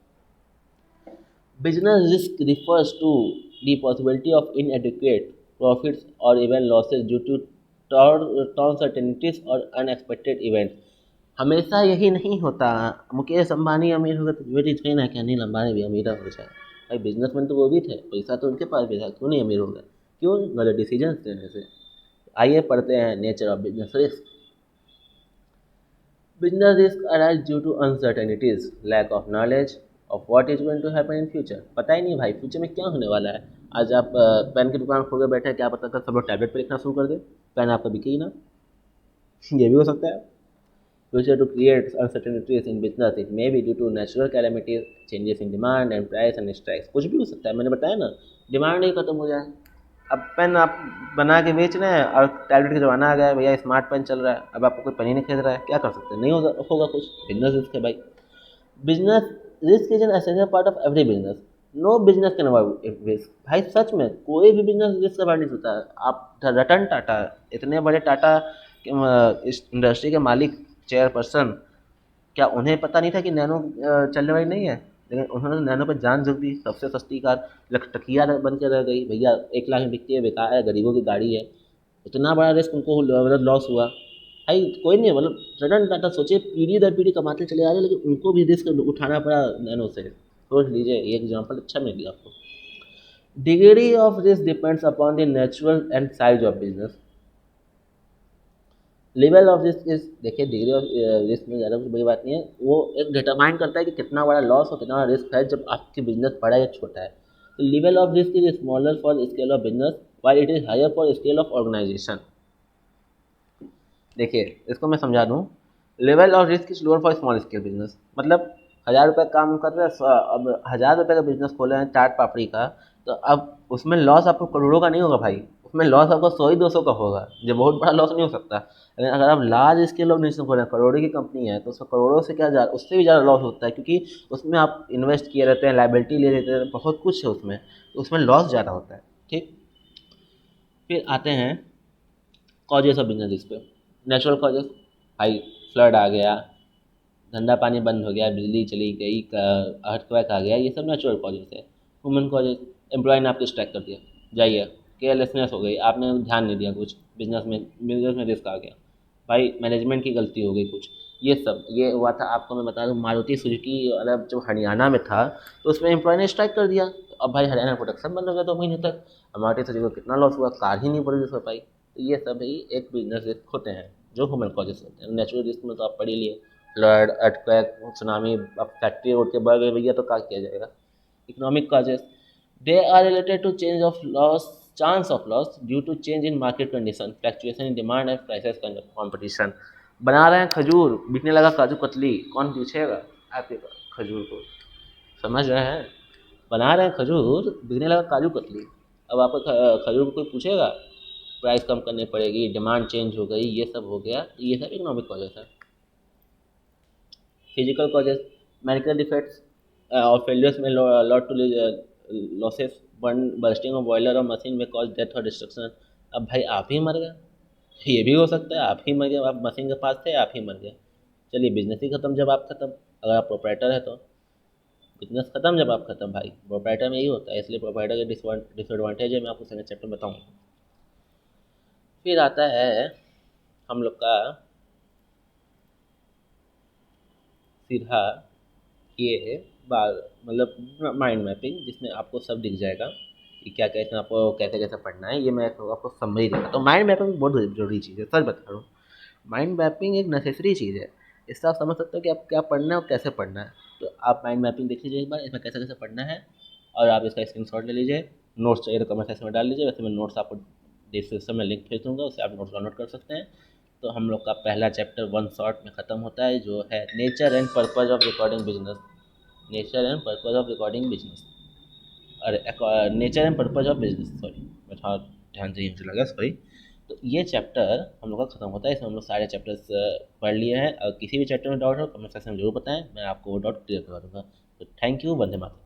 Business risk refers to the possibility of inadequate profits or even losses due to uncertainties or unexpected events। हमेशा यही नहीं होता। मुकेश अंबानी अमीर हो गए तो जरूरी थोड़ी ना कि अनिल अंबानी भी अमीर हो जाए। भाई बिजनेसमैन तो वो भी थे, पैसा तो उनके पास भी था, क्यों नहीं अमीर हो गए? क्यों? गलत डिसीजन लेने से। आइए पढ़ते हैं nature of business risk. Business risk arise due to uncertainties, lack of knowledge of what is going to happen in future। पता ही नहीं भाई फ्यूचर में क्या होने वाला है। आज आप पेन की दुकान खोल के बैठे हैं, क्या पता था सब लोग टैबलेट पर लिखना शुरू कर दे, पेन आपका बिके ही ना। ये भी हो सकता है। Future to create uncertainties in business, it may be due to natural calamities, changes in demand and price and strikes. कुछ भी हो सकता है, मैंने बताया ना, डिमांड ही खत्म हो जाए। अब पेन आप बना के बेच रहे हैं और टैबलेट का ज़माना आ गया है, भैया स्मार्ट पेन चल रहा है, अब आपको कोई पेन ही नहीं खरीद रहा है, क्या कर सकते हैं? नहीं होगा कुछ। बिजनेस रिस्क है भाई। Business risk is an essential part of every business. No business can avoid risk. भाई सच में कोई भी बिजनेस रिस्क अवॉइड नहीं होता है। आप रतन टाटा, इतने बड़े टाटा इस इंडस्ट्री के मालिक, चेयरपर्सन, क्या उन्हें पता नहीं था कि नैनो चलने वाली नहीं है? लेकिन उन्होंने नैनो पर जान झोंक दी। सबसे सस्ती कार लखटकिया बन के रह गई, भैया 1 लाख में बिकती है, बेकार है, गरीबों की गाड़ी है। इतना बड़ा रिस्क उनको लॉस हुआ। भाई कोई नहीं, मतलब रटन टाटा सोचिए पीढ़ी दर पीढ़ी कमाते चले आ रहे हैं, लेकिन उनको भी रिस्क उठाना पड़ा नैनो से। सोच लीजिए, ये एग्जाम्पल अच्छा मिल गया आपको। Degree of risk depends upon the natural and size of business. Level of risk is, देखिए डिग्री ऑफ रिस्क में ज़्यादा कुछ बड़ी बात नहीं है, वो एक डिटरमाइन करता है कि कितना बड़ा लॉस और कितना बड़ा रिस्क है जब आपकी बिजनेस बड़ा या छोटा है। तो level of risk is smaller for scale of business while it is higher for scale of organisation. देखिए इसको मैं समझा दूँ। Level of risk is lower for small scale business, मतलब 1,000 रुपये काम कर रहे हैं, अब 1,000 रुपये का बिजनेस खोले हैं चाट पापड़ी का, तो अब उसमें लॉस आपको करोड़ों का नहीं होगा भाई, उसमें लॉस आपको 100 ही 200 का होगा, जो बहुत बड़ा लॉस नहीं हो सकता। लेकिन अगर आप लार्ज स्केल ऑफ बिजनेस खोले हैं, करोड़ों की कंपनी है, तो उसमें करोड़ों से क्या ज़्यादा, उससे भी ज़्यादा लॉस होता है, क्योंकि उसमें आप इन्वेस्ट किए रहते हैं, लाइबिलिटी ले लेते हैं, बहुत कुछ है उसमें, तो उसमें लॉस ज़्यादा होता है। ठीक, फिर आते हैं कॉजेस ऑफ बिजनेस रिस्क पे। नेचुरल कॉजेस, भाई फ्लड आ गया, धंधा पानी बंद हो गया, बिजली चली गई, अर्थक्वेक आ गया, ये सब नेचुरल कॉजेस है। ह्यूमन कॉजेस, एम्प्लॉय ने आपको स्ट्राइक कर दिया, जाइए, केयरलेसनेस हो गई, आपने ध्यान नहीं दिया कुछ, बिजनेस में रिस्क आ गया, भाई मैनेजमेंट की गलती हो गई कुछ, ये सब ये हुआ था। आपको मैं बता दूं, मारुति सुजुकी मतलब जब हरियाणा में था, तो उसमें एम्प्लॉय ने स्ट्राइक कर दिया, तो अब भाई हरियाणा प्रोडक्शन बंद हो गया 2 महीने तक। अब मारुति सुजुकी को कितना लॉस हुआ, कार ही नहीं प्रोड्यूस हो पाई। तो ये सब ही एक बिजनेस रिस्क होते हैं, जो ह्यूमन कॉजेस होते हैं। नेचुरल रिस्क में तो आप पढ़ ही लिए, फ्लड, अर्थक्वेक, सुनामी, अब फैक्ट्री उड़ के बढ़ गई भैया तो क्या किया जाएगा। Economic causes, they are related to change of loss, chance of loss due to change in market condition, fluctuation in demand and prices competition. बना रहे हैं खजूर, बिकने लगा काजू कतली, कौन पूछेगा आपके खजूर को, समझ रहे हैं। बना रहे हैं खजूर, बिकने लगा काजू कतली, अब आपको खजूर को कोई पूछेगा, प्राइस कम करनी पड़ेगी, डिमांड चेंज हो गई, ये सब हो गया, ये सब इकोनॉमिक कॉजेस है। फिजिकल कॉजेस, मैकेनिकल डिफेक्ट्स और failures may lot to losses, bursting of boiler और मशीन में कॉज डेथ और डिस्ट्रक्शन। अब भाई आप ही मर गए, ये भी हो सकता है आप ही मर गए, आप मशीन के पास थे आप ही मर गए। चलिए बिजनेस ही खत्म जब आप खत्म, अगर आप प्रोपराइटर है तो बिजनेस खत्म जब आप खत्म, भाई प्रोपराइटर में यही होता है, इसलिए प्रोपराइटर के डिसएडवांटेज है, मैं आपको सेकंड चैप्टर में बताऊँगा। फिर आता है हम लोग का सीधा ये बाल, मतलब माइंड मैपिंग, जिसमें आपको सब दिख जाएगा कि क्या क्या इसमें आपको कैसे कैसे पढ़ना है। ये मैं आपको समझी देता हूँ। तो माइंड मैपिंग बहुत जरूरी चीज़ है, सच बता रहा हूँ। माइंड मैपिंग एक नेसेसरी चीज़ है, इससे आप समझ सकते हो कि आप क्या पढ़ना है और कैसे पढ़ना है। तो आप माइंड मैपिंग देख लीजिए एक बार, इसमें कैसे कैसे पढ़ना है, और आप इसका स्क्रीनशॉट ले लीजिए, नोट्स चाहिए तो कमेंट सेक्शन में डाल लीजिए, वैसे मैं नोट्स आपको डिस्क्रिप्शन में लिंक भेज दूँगा, उससे आप नोट्स डाउनलोड कर सकते हैं। तो हम लोग का पहला चैप्टर वन शॉट में ख़त्म होता है, जो है nature and purpose of recording business. Nature and purpose of recording business, अरे nature and purpose of business, sorry मैं थोड़ा ध्यान से ही लगा, सॉरी। तो ये चैप्टर हम लोग का खत्म होता है, इसमें हम लोग सारे चैप्टर्स पढ़ लिए हैं। और किसी भी चैप्टर में डाउट हो कमेंट सेक्शन में जरूर बताएं, मैं आपको वो डाउट क्लियर करवा दूँगा। तो थैंक यू, वंदे मातरम।